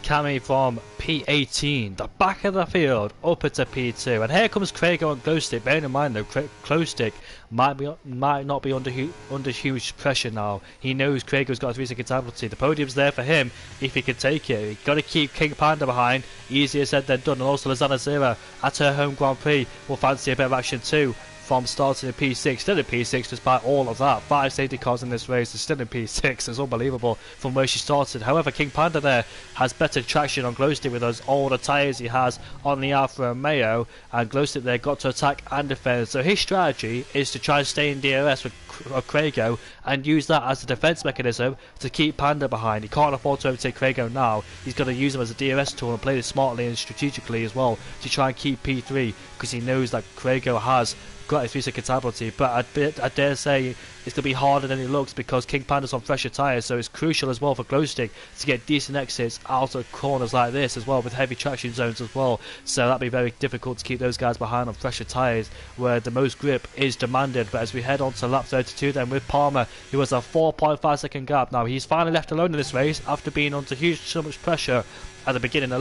Cami from P18, the back of the field, up into P2, and here comes Craigo on Glowstick. Bearing in mind though, Glowstick might not be under huge pressure now. He knows Craigo's got a 3-second time penalty. The podium's there for him if he can take it. He's got to keep King Panda behind. Easier said than done. And also Lozano Zera at her home Grand Prix will fancy a bit of action too. From starting in P6, still in P6 despite all of that. 5 safety cars in this race, is still in P6. It's unbelievable from where she started. However, King Panda there has better traction on Glowstick with those older tyres he has on the Alfa Romeo, and Glowstick there got to attack and defend. So his strategy is to try and stay in DRS with Craigo and use that as a defence mechanism to keep Panda behind. He can't afford to overtake Craigo now. He's going to use him as a DRS tool and play this smartly and strategically as well to try and keep P3, because he knows that Craigo has got a 3-second time penalty, but I dare say it's going to be harder than it looks because King Panda's on fresher tyres, so it's crucial as well for Glowstick to get decent exits out of corners like this as well, with heavy traction zones as well. So that'd be very difficult to keep those guys behind on fresher tyres where the most grip is demanded. But as we head on to lap 32 then with Palmer, who has a 4.5 second gap. Now he's finally left alone in this race after being under so much pressure at the beginning. It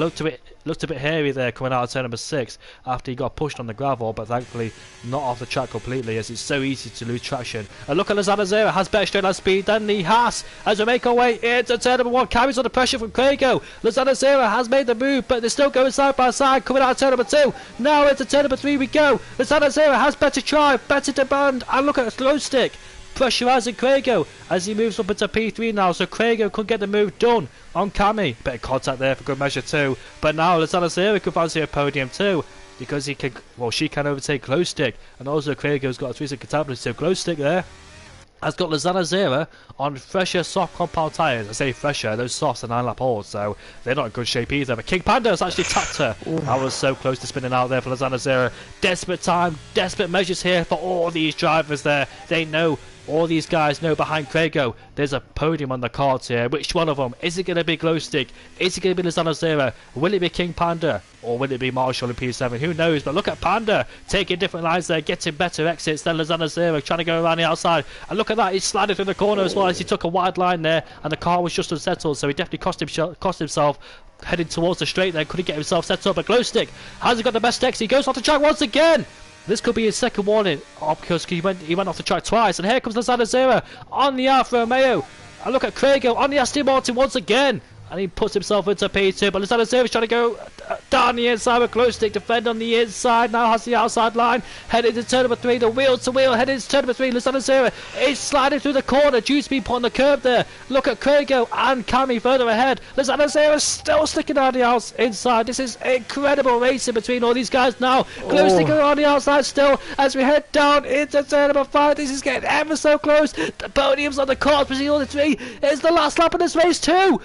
looked a bit hairy there coming out of turn number 6 after he got pushed on the gravel, but thankfully not off the track completely, as it's so easy to lose traction. And look at Lozano Zera, has better straight line speed than the Haas as we make our way into turn number 1. Carries on the pressure from Craigo. Lozano Zera has made the move, but they're still going side by side coming out of turn number 2. Now into turn number 3 we go. Lozano Zera has better drive, better demand, and look at Glowstick pressurising Craigo as he moves up into P3 now, so Craigo could get the move done on Cami. Bit of contact there for good measure too, but now Lozano Zera could fancy a podium too, because she can overtake Glowstick, and also Craigo's got a 3-second time penalty, so Glowstick there has got Lozano Zera on fresher soft compound tyres. I say fresher, those softs are 9-lap olds, so they're not in good shape either. But King Panda has actually tapped her. I was so close to spinning out there for Lozano Zera. Desperate time, desperate measures here for all these drivers there. They know, all these guys know behind Craigo there's a podium on the cards here. Which one of them? Is it going to be Glowstick? Is it going to be Lozano Zera? Will it be King Panda? Or will it be Marshall in P7? Who knows? But look at Panda taking different lines there, getting better exits than Lozano Zera, trying to go around the outside. And look at that, he's sliding through the corner as well as he took a wide line there, and the car was just unsettled, so he definitely cost himself heading towards the straight there. Couldn't get himself set up. But Glowstick has got the best exit. He goes off the track once again. This could be his second warning because he went off the track twice. And here comes Lozano Zera on the Alfa Romeo. And look at Craigo on the Aston Martin once again. And he puts himself into P2, but Lozano Zera is trying to go down the inside with Glowstick, defend on the inside, now has the outside line, heading to turn number 3, the wheel to wheel, heading to turn number 3, Lozano Zera is sliding through the corner, due to be put on the curb there. Look at Craigo and Cami further ahead. Lozano Zera still sticking on the inside. This is incredible racing between all these guys now. Glowstick on the outside still as we head down into turn number 5. This is getting ever so close. The podium's on the cards between all the 3. It's the last lap of this race too.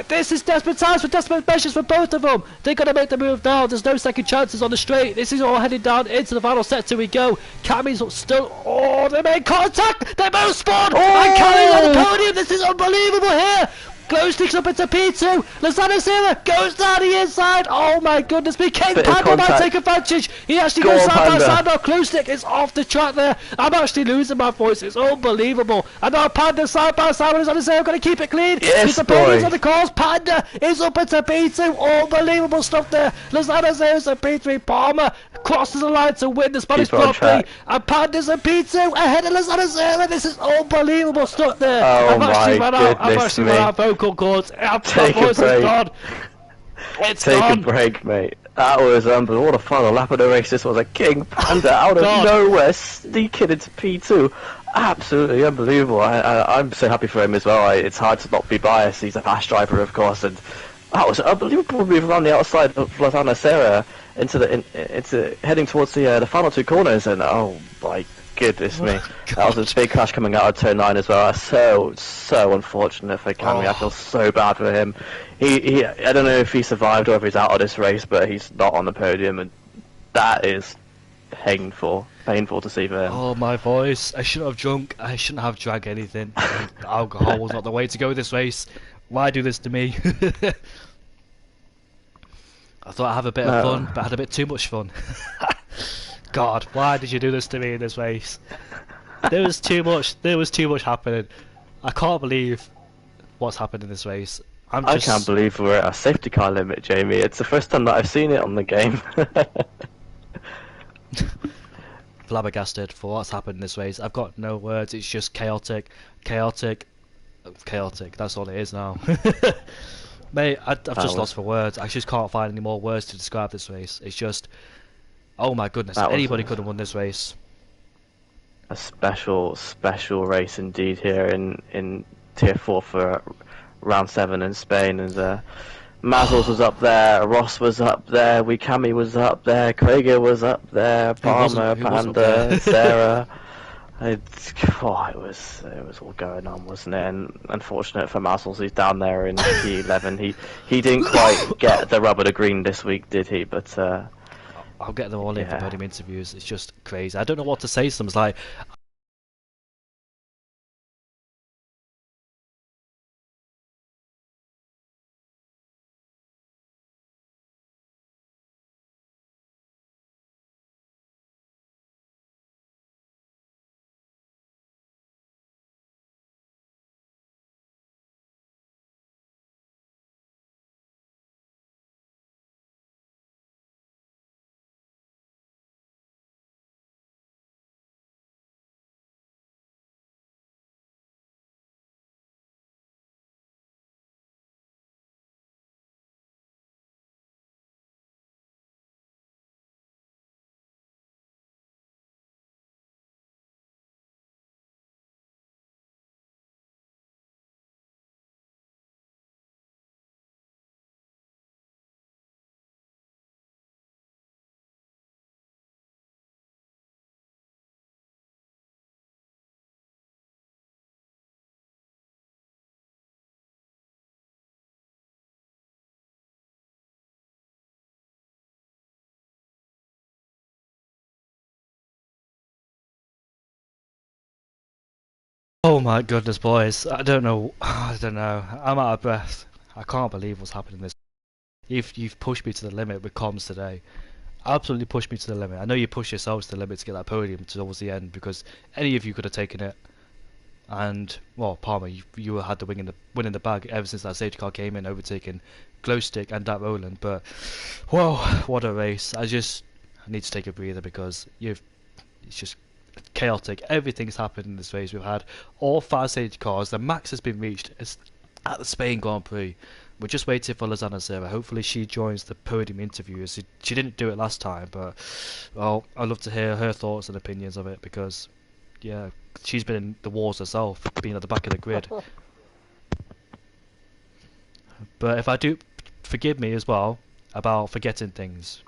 This is desperate times for desperate measures for both of them. They're going to make the move now. There's no second chances on the straight. This is all heading down into the final sector we go. Cami's still... Oh, they made contact. They both spawned. And Cami's on the podium. This is unbelievable here. Glow sticks up into P2. Lozano Sierra goes down the inside. Oh my goodness me. King Bit of Panda might contact. take advantage. He actually Go goes on, side by Panda. side. Now Glow stick is off the track there. I'm actually losing my voice. It's unbelievable. And now Panda side by side with Lozano Sierra. Going to keep it clean. Yes, He's the podiums boy. on the course. Panda is up into P2. Unbelievable stuff there. Lozano Sierra's at P3. Palmer crosses the line to win the Spanish Keep on Grand Prix. track. And Panda's at P2 ahead of Lozano Sierra. This is unbelievable stuff there. Oh I've actually my run out. I've goodness actually me. run out of vocal cords. My Take a voice is break. gone. It's Take gone. a break, mate. That was unbelievable. What a final lap of the race this was. A King Panda out of God. nowhere, sneaking into P2. Absolutely unbelievable. I'm so happy for him as well. It's hard to not be biased. He's a fast driver, of course, and that was unbelievable move around the outside of Lozano Sierra into heading towards the final two corners, and oh my goodness me, that was a big crash coming out of turn 9 as well. So unfortunate for Cammy. I feel so bad for him. He I don't know if he survived or if he's out of this race, but he's not on the podium, and that is painful to see for him. Oh, my voice. I shouldn't have drunk. I shouldn't have drank anything. Alcohol was not the way to go this race. Why do this to me? I thought I'd have a bit of fun, but I had a bit too much fun. God, why did you do this to me in this race? There was too much happening. I can't believe what's happened in this race. I can't believe we're at a safety car limit, Jamie. It's the first time that I've seen it on the game. Flabbergasted for what's happened in this race. I've got no words. It's just chaotic. That's all it is now. Mate, I've just lost for words. I just can't find any more words to describe this race. It's just, oh my goodness, anybody could have won this race. A special race indeed here in Tier 4 for round 7 in Spain, and Mazzles was up there, Ross was up there, Wikami was up there, Krieger was up there, Palmer, Panda, Sarah. It was all going on, wasn't it? And unfortunate for Mazzles, he's down there in P11. He didn't quite get the rubber to green this week, did he? But I'll get them all in for podium interviews. It's just crazy. I don't know what to say to them. It's like, oh my goodness, boys. I don't know. I'm out of breath. I can't believe what's happening this. You've pushed me to the limit with comms today. Absolutely pushed me to the limit. I know you pushed yourselves to the limit to get that podium towards the end, because any of you could have taken it. And well, Palmer, you had the win in the bag ever since that safety car came in, overtaking Glowstick and that Roland. But whoa, what a race! I need to take a breather, because it's just chaotic. Everything's happened in this race. We've had all 5 safety cars. The max has been reached at the Spain Grand Prix. We're just waiting for Lozano Sierra. Hopefully she joins the podium interview. She didn't do it last time, but well, I'd love to hear her thoughts and opinions of it, because yeah, she's been in the wars herself, being at the back of the grid. But if I do, forgive me as well about forgetting things,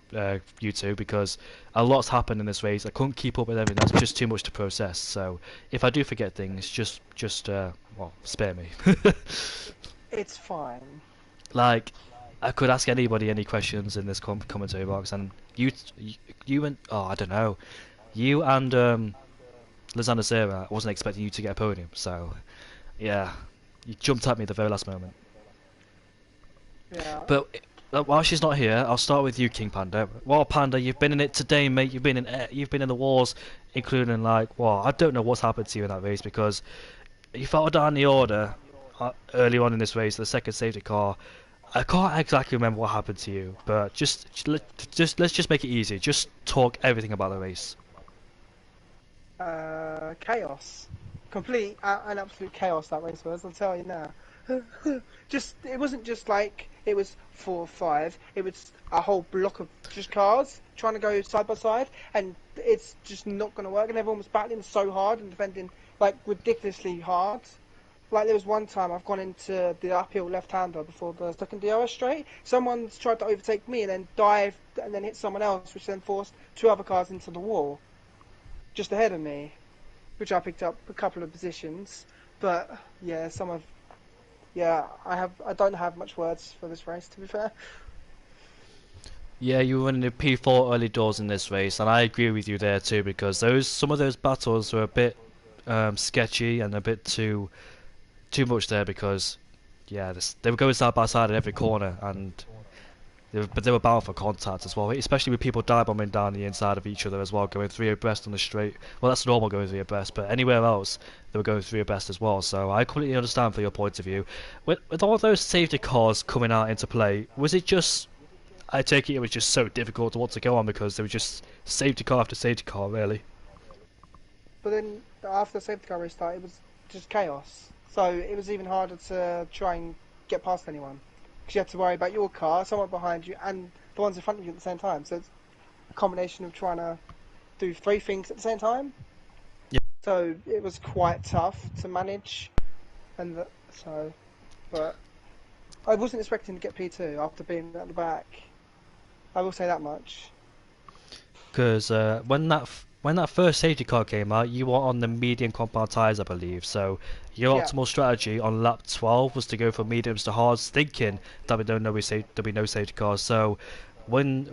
you two, because a lot's happened in this race. I couldn't keep up with everything. That's just too much to process. So if I do forget things, just well, spare me. It's fine. Like, I could ask anybody any questions in this commentary box, and you and I don't know, you and Lozano Sierra, I wasn't expecting you to get a podium. So yeah, you jumped at me at the very last moment. Yeah. But while she's not here, I'll start with you, King Panda. Well, Panda, you've been in it today, mate. You've been in the wars, including like, well, I don't know what's happened to you in that race because you fell down the order early on in this race, the second safety car. I can't exactly remember what happened to you, but let's just make it easy. Just talk everything about the race. Chaos. Complete and absolute chaos that race was, I'll tell you now. It wasn't just like it was 4 or 5, it was a whole block of just cars trying to go side by side, and it's just not going to work, and everyone was battling so hard and defending like ridiculously hard. Like there was one time I've gone into the uphill left-hander before the second DRS straight. Someone's tried to overtake me and then dived and then hit someone else, which then forced 2 other cars into the wall just ahead of me, which I picked up a couple of positions. But yeah, I don't have much words for this race, to be fair. Yeah, you were running the P4 early doors in this race, and I agree with you there too because some of those battles were a bit sketchy and a bit too much there because yeah, they were going side by side at every corner and. But they were bound for contact as well, especially with people dive bombing down the inside of each other as well, going 3 abreast on the straight. Well, that's normal going 3 abreast, but anywhere else they were going 3 abreast as well. So I completely understand for your point of view. With all those safety cars coming out into play, was it just? I take it was just so difficult to want to go on because there was just safety car after safety car, really. But then after the safety car restart, it was just chaos. So it was even harder to try and get past anyone. Because you had to worry about your car, someone behind you, and the ones in front of you at the same time. So it's a combination of trying to do 3 things at the same time. Yeah. So it was quite tough to manage, but I wasn't expecting to get P2 after being at the back. I will say that much. Because when that first safety car came out, you were on the medium compound tyres, I believe. So your optimal strategy on lap 12 was to go from mediums to hards, thinking that there'll be no safety cars. So from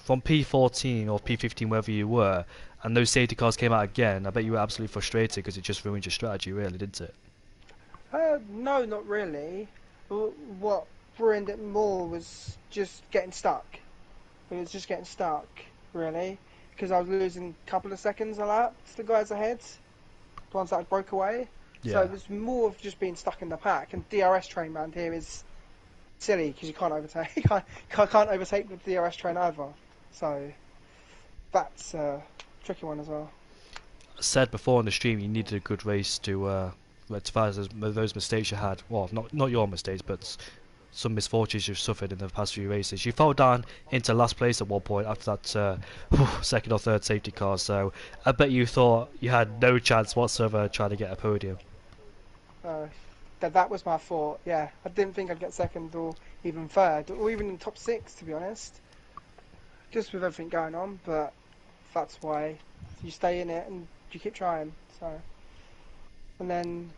P14 or P15, wherever you were, and those safety cars came out again, I bet you were absolutely frustrated because it just ruined your strategy, really, didn't it? No, not really. What ruined it more was just getting stuck. It was just getting stuck, really, because I was losing a couple of seconds a lap to the guys ahead, the ones that had broke away. Yeah. So it was more of just being stuck in the pack. And DRS train round here is silly because you can't overtake. can't overtake with the DRS train either. So that's a tricky one as well. I said before on the stream you needed a good race to rectify those mistakes you had. Well, not your mistakes, but some misfortunes you've suffered in the past few races. You fell down into last place at one point after that second or third safety car, so I bet you thought you had no chance whatsoever trying to get a podium. That was my fault, yeah. I didn't think I'd get second or even third, or even in top 6, to be honest. Just with everything going on, but that's why you stay in it and you keep trying. So, and then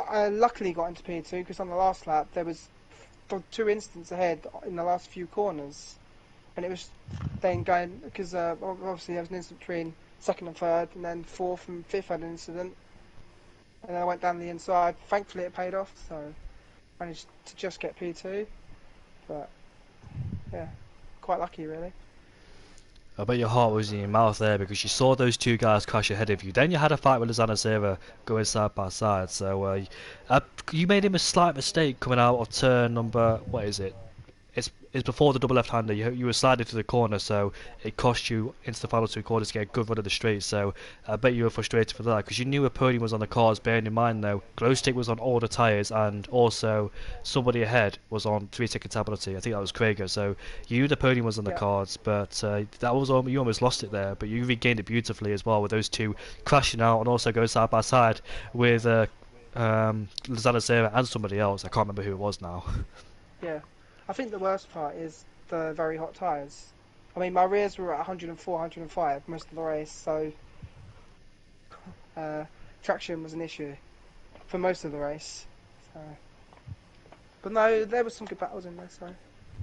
I luckily got into P2 because on the last lap there was 2 instants ahead in the last few corners, and it was then going because obviously there was an instant between second and third, and then fourth and fifth had an incident, and then I went down the inside. Thankfully it paid off, so I managed to just get P2, but yeah, quite lucky really. I bet your heart was in your mouth there because you saw those 2 guys crash ahead of you. Then you had a fight with Lizana Serra going side by side. So you made him a slight mistake coming out of turn number, what is it? It's before the double left-hander. You were sliding to the corner, so it cost you into the final 2 corners to get a good run of the straight. So I bet you were frustrated for that because you knew a podium was on the cards. Bearing in mind though, glow stick was on all the tyres, and also somebody ahead was on 3-ticket ability. I think that was Krager. So you knew the podium was on the cards, but that was you almost lost it there. But you regained it beautifully as well with those 2 crashing out and also going side by side with Lizana Serra and somebody else. I can't remember who it was now. Yeah. I think the worst part is the very hot tyres. I mean, my rears were at 104, 105 most of the race, so traction was an issue for most of the race. So. But no, there was some good battles in there, so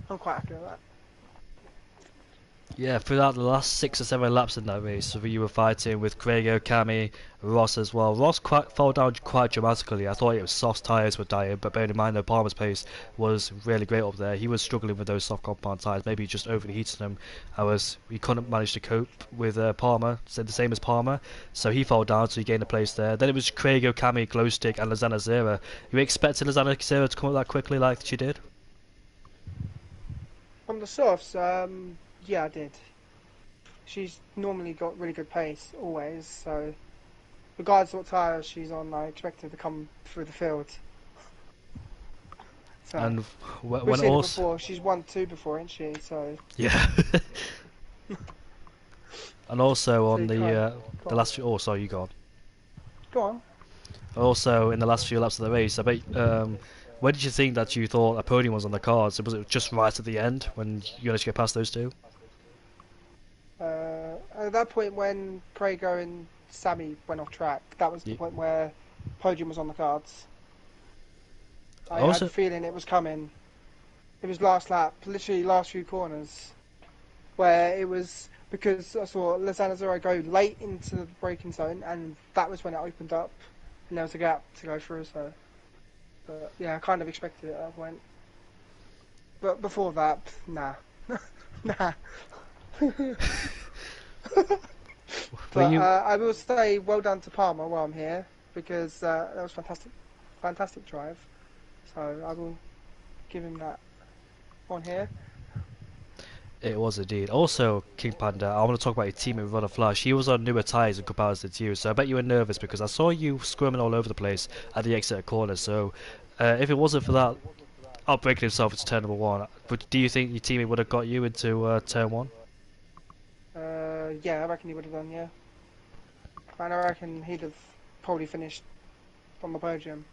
I'm quite happy with that. Yeah, throughout the last 6 or 7 laps in that race, so you were fighting with Craigo, Cammy, Ross as well. Ross fell down quite dramatically. I thought it was soft tyres were dying, but bearing in mind that Palmer's pace was really great up there. He was struggling with those soft compound tyres, maybe just overheating them. He couldn't manage to cope with Palmer, said the same as Palmer, so he fell down, so he gained a place there. Then it was Craigo, Cammy, Glowstick, and Lizana Zera. You expecting Lizana Zera to come up that quickly like she did? On the softs, yeah, I did. She's normally got really good pace, always, so regardless of what tyre she's on, I expect her to come through the field. So, And we've when seen it also before, she's won 2 before, ain't she? So, yeah. And also so on you the can't- the last few, oh sorry, you go on. Go on. Also in the last few laps of the race, I bet when did you think that you thought a podium was on the cards? Was it just right at the end when you managed to get past those two? At that point when Craigo and Sammy went off track, that was the Yeah. point where podium was on the cards. I had Also- a feeling it was coming. It was last lap, literally last few corners, where it was because I saw Lizana Zero go late into the braking zone, and that was when it opened up, and there was a gap to go through. So, but yeah, I kind of expected it at that point. But before that, nah, nah. But I will say well done to Palmer while I'm here because that was fantastic drive. So I will give him that on here. It was indeed. Also, King Panda, I want to talk about your teammate Runner Flash. He was on newer tyres in comparison to you, so I bet you were nervous because I saw you squirming all over the place at the exit corner. So, if it wasn't for that outbreaking himself into turn number 1, do you think your teammate would have got you into turn 1? Yeah, I reckon he would have done. Yeah, and I reckon he'd have probably finished on the podium.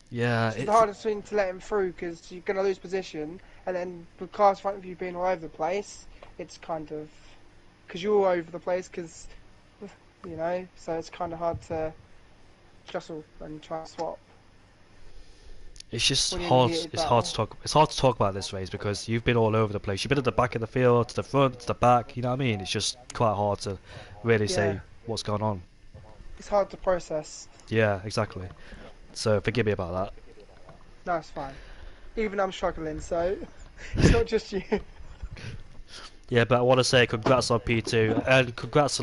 Yeah, It's the hardest thing to let him through because you're going to lose position, and then the cars in front of you being all over the place, it's kind of because you're all over the place because you know, so it's kind of hard to jostle and try and swap. it's just when you're in a hard. heated It's hard battle. to talk. It's hard to talk about this race because you've been all over the place. You've been at the back of the field, to the front, to the back. You know what I mean? It's just quite hard to really say Yeah. what's going on. It's hard to process. Yeah, exactly. So forgive me about that. No, it's fine. Even I'm struggling, so it's not just you. Yeah, but I want to say congrats on P2 and congrats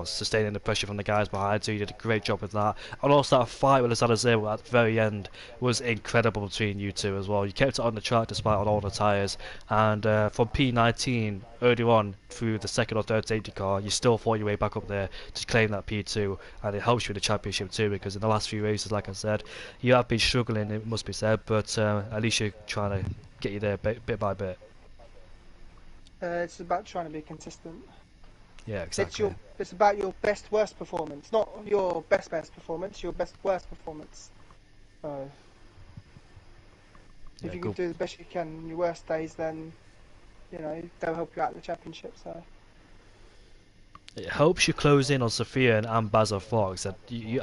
sustaining the pressure from the guys behind you. You did a great job with that. And also that fight with Lizana Zero at the very end was incredible between you two as well. You kept it on the track despite on all the tyres. And from P19 early on through the second or third safety car, you still fought your way back up there to claim that P2, and it helps you in the championship too because in the last few races, like I said, you have been struggling, it must be said, but at least you're trying to get you there bit by bit. It's about trying to be consistent. Yeah, exactly. It's about your best worst performance, not your best performance. Your best worst performance. So Yeah, if you cool. can do the best you can on your worst days, then you know they'll help you out in the championship. So It helps you close in on Sophian and Basil Fox. I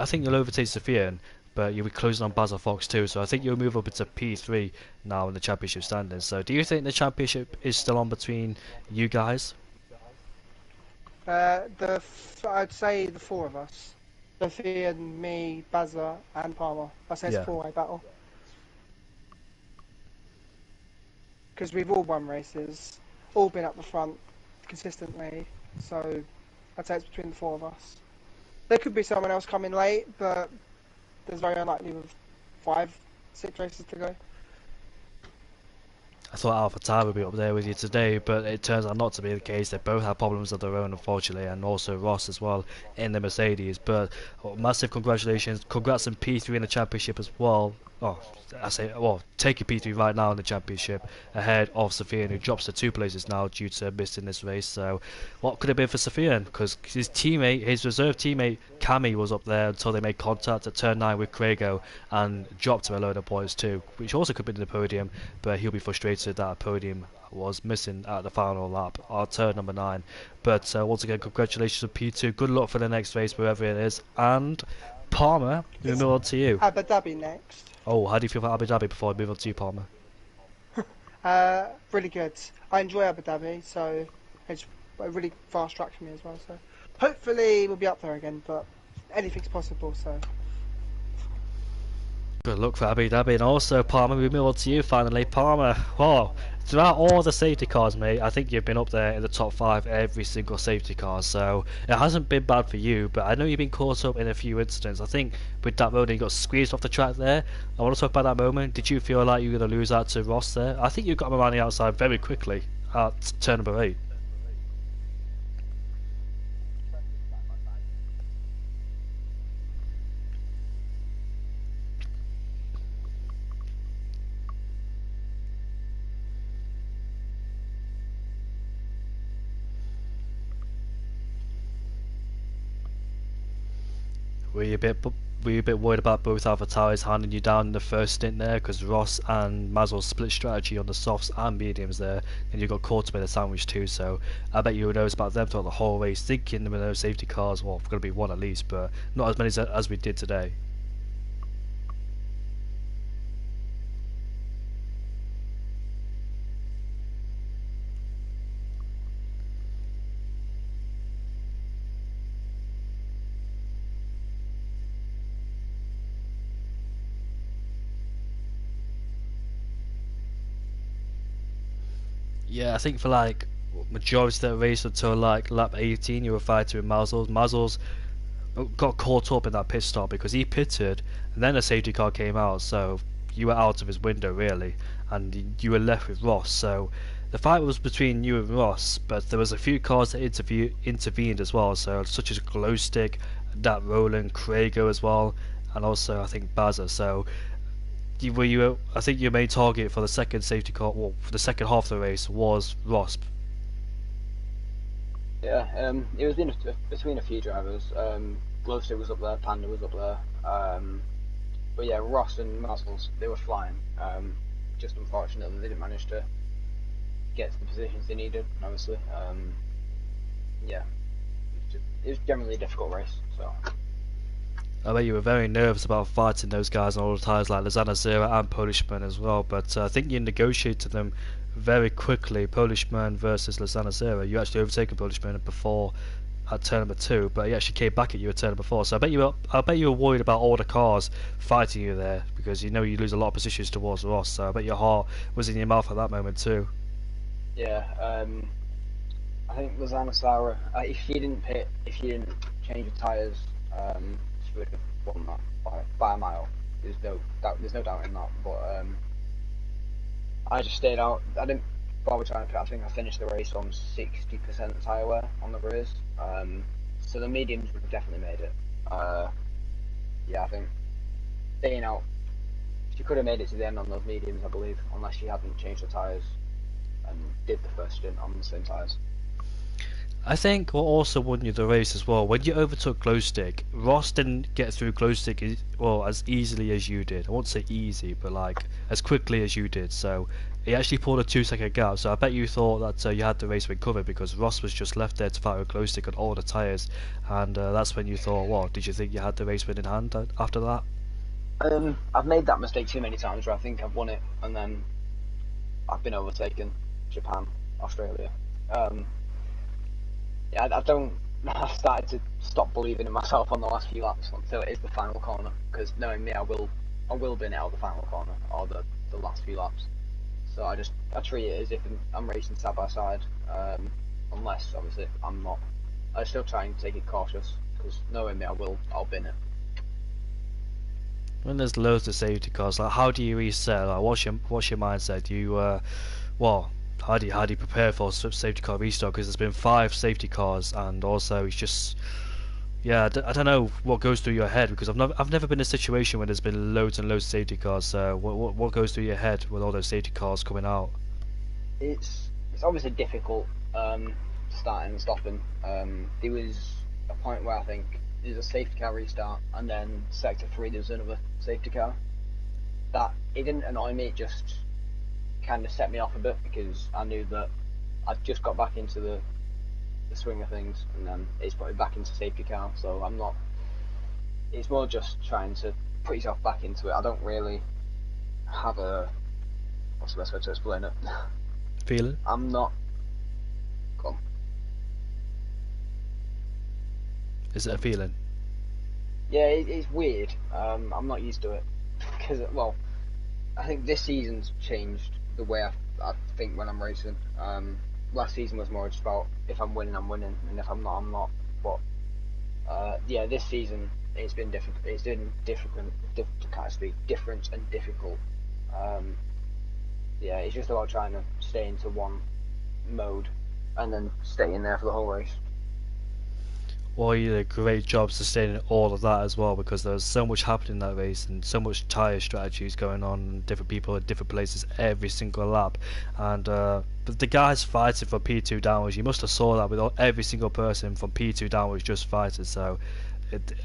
think you'll overtake Sophian, but you'll be closing on Basil Fox too. So I think you'll move up into P3 now in the championship standings. So do you think the championship is still on between you guys? I'd say the 4 of us, Sophia and me, Bazza and Palmer. I say it's Yeah. a 4-way battle because we've all won races, all been up the front consistently. So I'd say it's between the 4 of us. There could be someone else coming late, but there's very unlikely with 5, 6 races to go. I thought Alpha Ty would be up there with you today, but it turns out not to be the case. They both have problems of their own, unfortunately, and also Ross as well in the Mercedes. But massive congratulations. Congrats on P3 in the championship as well. Taking P3 right now in the championship ahead of Sophian, who drops to 2 places now due to missing this race. So, what could it be for Sophian? Because his reserve teammate, Cammy, was up there until they made contact at turn 9 with Craigo and dropped him a load of points too, which also could be in the podium, but he'll be frustrated that a podium was missing at the final lap, our turn number 9. But once again, congratulations to P2. Good luck for the next race, wherever it is. And Palmer, we move on to you. Abu Dhabi next. Oh, how do you feel about Abu Dhabi before I move on to you, Palmer? Really good. I enjoy Abu Dhabi, so it's a really fast track for me as well. So hopefully we'll be up there again, but anything's possible. So Good luck for Abu Dhabi, and also Palmer, we move on to you finally. Palmer, wow, throughout all the safety cars, mate, I think you've been up there in the top 5 every single safety car, so it hasn't been bad for you, but I know you've been caught up in a few incidents. I think with that road you got squeezed off the track there. I want to talk about that moment. Did you feel like you were going to lose out to Ross there? I think you got him around the outside very quickly at turn number 8. Were you a bit worried about both Alpha Towers handing you down in the first stint there, because Ross and Mazel split strategy on the softs and mediums there, and you got caught up in a sandwich too, so I bet you were nervous about them throughout the whole race, thinking there were no safety cars, well, going to be one at least, but not as many as we did today. Yeah, I think for like majority of the race until like lap 18 you were fighting with Mazel's. Mazel's got caught up in that pit stop because he pitted and then a safety car came out, so you were out of his window really, and you were left with Ross. So the fight was between you and Ross, but there was a few cars that intervened as well, so such as Glowstick, that Roland, Krago as well, and also I think Bazza. So I think your main target for the second safety car, well, for the second half of the race was Ross. Yeah, it was between a few drivers. Glowstick was up there, Panda was up there. But yeah, Ross and Mazzles, they were flying. Just unfortunate that they didn't manage to get to the positions they needed, obviously. Yeah, it was generally a difficult race, so. I bet you were very nervous about fighting those guys on all the tyres like Lozano Zera and Polishman as well, but I think you negotiated them very quickly. Polishman versus Lozano Zera, you actually overtaken Polishman before at turn number 2, but he actually came back at you at turn number 4. So I bet you were worried about all the cars fighting you there, because you know you lose a lot of positions towards Ross. So I bet your heart was in your mouth at that moment too. Yeah, I think Lozano Zera, if he didn't change the tyres, she would have won that by a mile. There's no doubt in that. But I just stayed out. I didn't bother trying to pit. I think I finished the race on 60% tyre wear on the rears. So the mediums would have definitely made it. Yeah, I think staying out. She could have made it to the end on those mediums, I believe, unless she hadn't changed the tyres and did the first stint on the same tyres. I think what also won you the race as well, when you overtook Glowstick, Ross didn't get through Glowstick as easily as you did. I won't say easy, but like as quickly as you did. So he actually pulled a 2-second gap. So I bet you thought that you had the race covered, because Ross was just left there to fight with Glowstick on all the tyres, and that's when you thought, well, did you think you had the race win in hand after that? I've made that mistake too many times where I think I've won it and then I've been overtaken. Japan, Australia. Yeah, I've started to stop believing in myself on the last few laps until it is the final corner, because knowing me, I will bin it out the final corner or the last few laps. So I treat it as if I'm racing side by side, unless obviously I'm not. I still try and take it cautious, because knowing me, I'll bin it. When there's loads of safety cars, like how do you reset? Like what's your mindset? How do you prepare for a safety car restart? Because there's been 5 safety cars, and also it's just, yeah, I don't know what goes through your head, because I've never been in a situation where there's been loads and loads of safety cars. So what goes through your head with all those safety cars coming out? It's obviously difficult starting and stopping. There was a point where I think there's a safety car restart, and then sector 3 there's another safety car. That it didn't annoy me, it just kind of set me off a bit, because I knew that I'd just got back into the swing of things, and then it's put me back into safety car. So I'm not. It's more just trying to put yourself back into it. I don't really have a what's the best way to explain it? Feeling? I'm not. Go on. Is it a feeling? Yeah, it's weird. I'm not used to it because, well, I think this season's changed the way I think when I'm racing. Last season was more just about if I'm winning, I'm winning, and if I'm not, I'm not. But yeah, this season it's been different. It's been different, can't speak, different and difficult. Yeah, it's just about trying to stay into one mode and then stay in there for the whole race. Well, you did a great job sustaining all of that as well, because there was so much happening in that race and so much tyre strategies going on, and different people at different places every single lap. And but the guys fighting from P2 downwards, you must have saw that with every single person from P2 downwards just fighting. So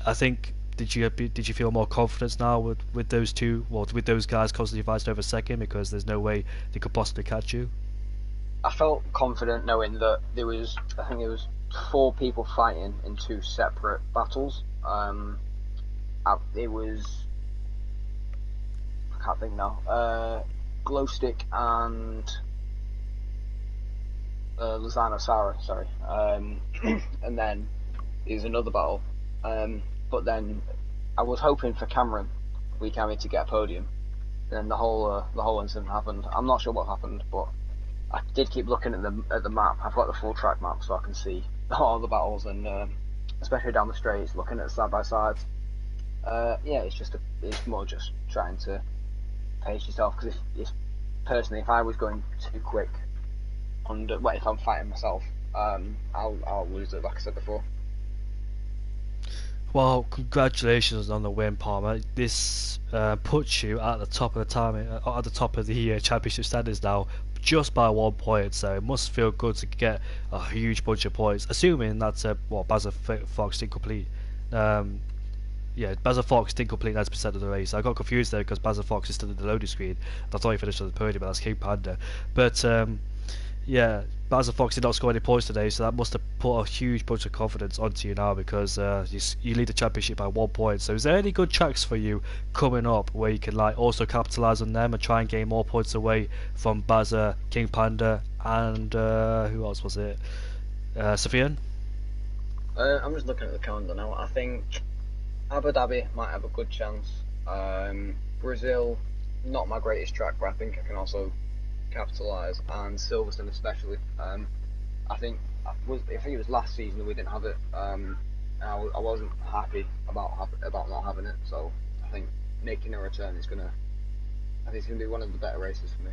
I think, did you feel more confidence now with those two, well, with those guys constantly fighting over second, because there's no way they could possibly catch you? I felt confident knowing that I think there was 4 people fighting in 2 separate battles. It was, I can't think now, Glowstick and Lozano Sarah, sorry. And then there was another battle. But then I was hoping for Cameron to get a podium. Then the whole incident happened. I'm not sure what happened, but I did keep looking at the map. I've got the full track map so I can see all the battles, and especially down the straights, looking at side by sides. Yeah, it's more just trying to pace yourself, because personally, if I was going too quick, if I'm fighting myself, I'll lose it, like I said before. Well, congratulations on the win, Palmer. This puts you at the top of the championship standings now, just by 1 point. So it must feel good to get a huge bunch of points, assuming that's Bazza Fox didn't complete. Yeah, Bazza Fox didn't complete 90% of the race. I got confused there because Bazza Fox is still in the loading screen. I thought he finished on the podium, but that's King Panda. But yeah, Bazza Fox did not score any points today, so that must have put a huge bunch of confidence onto you now, because you lead the championship by 1 point. So is there any good tracks for you coming up where you can also capitalise on them and try and gain more points away from Bazza, King Panda, and who else was it? Sofian? I'm just looking at the calendar now. I think Abu Dhabi might have a good chance. Brazil, not my greatest track, but I think I can also capitalise, and Silverstone especially. I think it was last season that we didn't have it, and I wasn't happy about not having it. So I think making a return is gonna be one of the better races for me.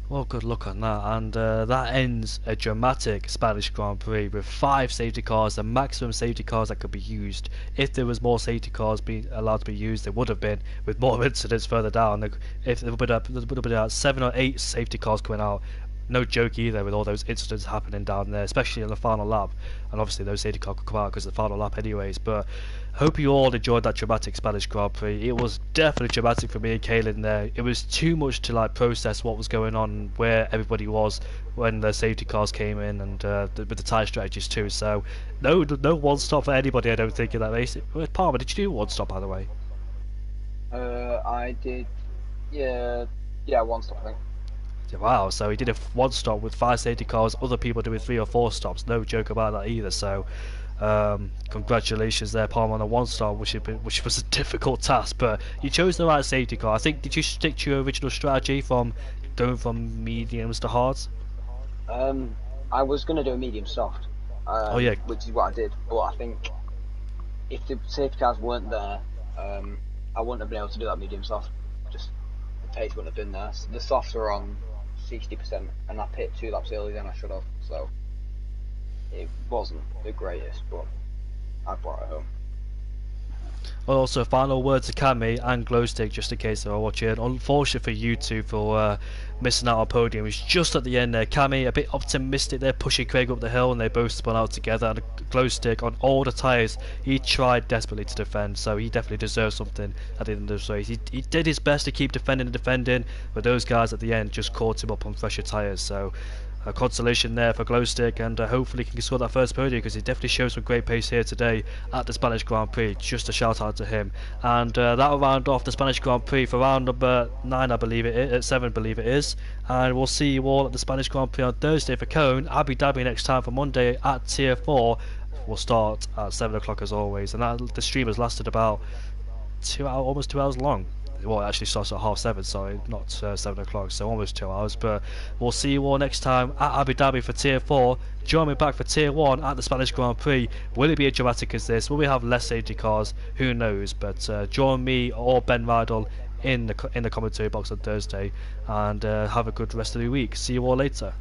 Well, good luck on that, and that ends a dramatic Spanish Grand Prix with 5 safety cars, the maximum safety cars that could be used. If there was more safety cars being allowed to be used, there would have been, with more incidents further down. If there would have been 7 or 8 safety cars coming out. No joke either, with all those incidents happening down there, especially in the final lap. And obviously those safety cars could come out because of the final lap anyways. But hope you all enjoyed that dramatic Spanish Grand Prix. It was definitely dramatic for me and Kaylin there. It was too much to process what was going on, where everybody was when the safety cars came in, and with the tyre strategies too. So no one stop for anybody, I don't think, in that race. Palmer, did you do one stop, by the way? I did. Yeah, one stop, I think. Wow, so he did a 1 stop with 5 safety cars, other people doing 3 or 4 stops, no joke about that either. So congratulations there, Palmer, on a 1 stop, which was a difficult task, but you chose the right safety car. I think, did you stick to your original strategy from going from mediums to hards? I was going to do a medium soft, oh yeah, which is what I did, but I think if the safety cars weren't there, I wouldn't have been able to do that medium soft. Just the pace wouldn't have been there. So the softs were on 60%, and I pit 2 laps earlier than I should have, so it wasn't the greatest, but I brought it home. Also, final word to Cammy and Glowstick, just in case they are watching. Unfortunately for you two for missing out on podium, it's just at the end there. Cammy a bit optimistic there, pushing Craig up the hill, and they both spun out together. And Glowstick on all the tyres, he tried desperately to defend, so he definitely deserves something at the end of this race. He did his best to keep defending, but those guys at the end just caught him up on fresher tyres. So a consolation there for Glowstick, and hopefully he can score that first podium, because he definitely shows some great pace here today at the Spanish Grand Prix. Just a shout out to him. And that'll round off the Spanish Grand Prix for round number 9, I believe it is, 7, I believe it is. And we'll see you all at the Spanish Grand Prix on Thursday for Cone. Abu Dhabi next time for Monday at Tier 4. We'll start at 7 o'clock as always, and the stream has lasted about 2 hours, almost 2 hours long. Well, it actually starts at 7:30, sorry, not 7 o'clock, so almost 2 hours. But we'll see you all next time at Abu Dhabi for Tier 4. Join me back for Tier 1 at the Spanish Grand Prix. Will it be as dramatic as this? Will we have less safety cars? Who knows? But join me or Ben Rydell in the commentary box on Thursday, and have a good rest of the week. See you all later.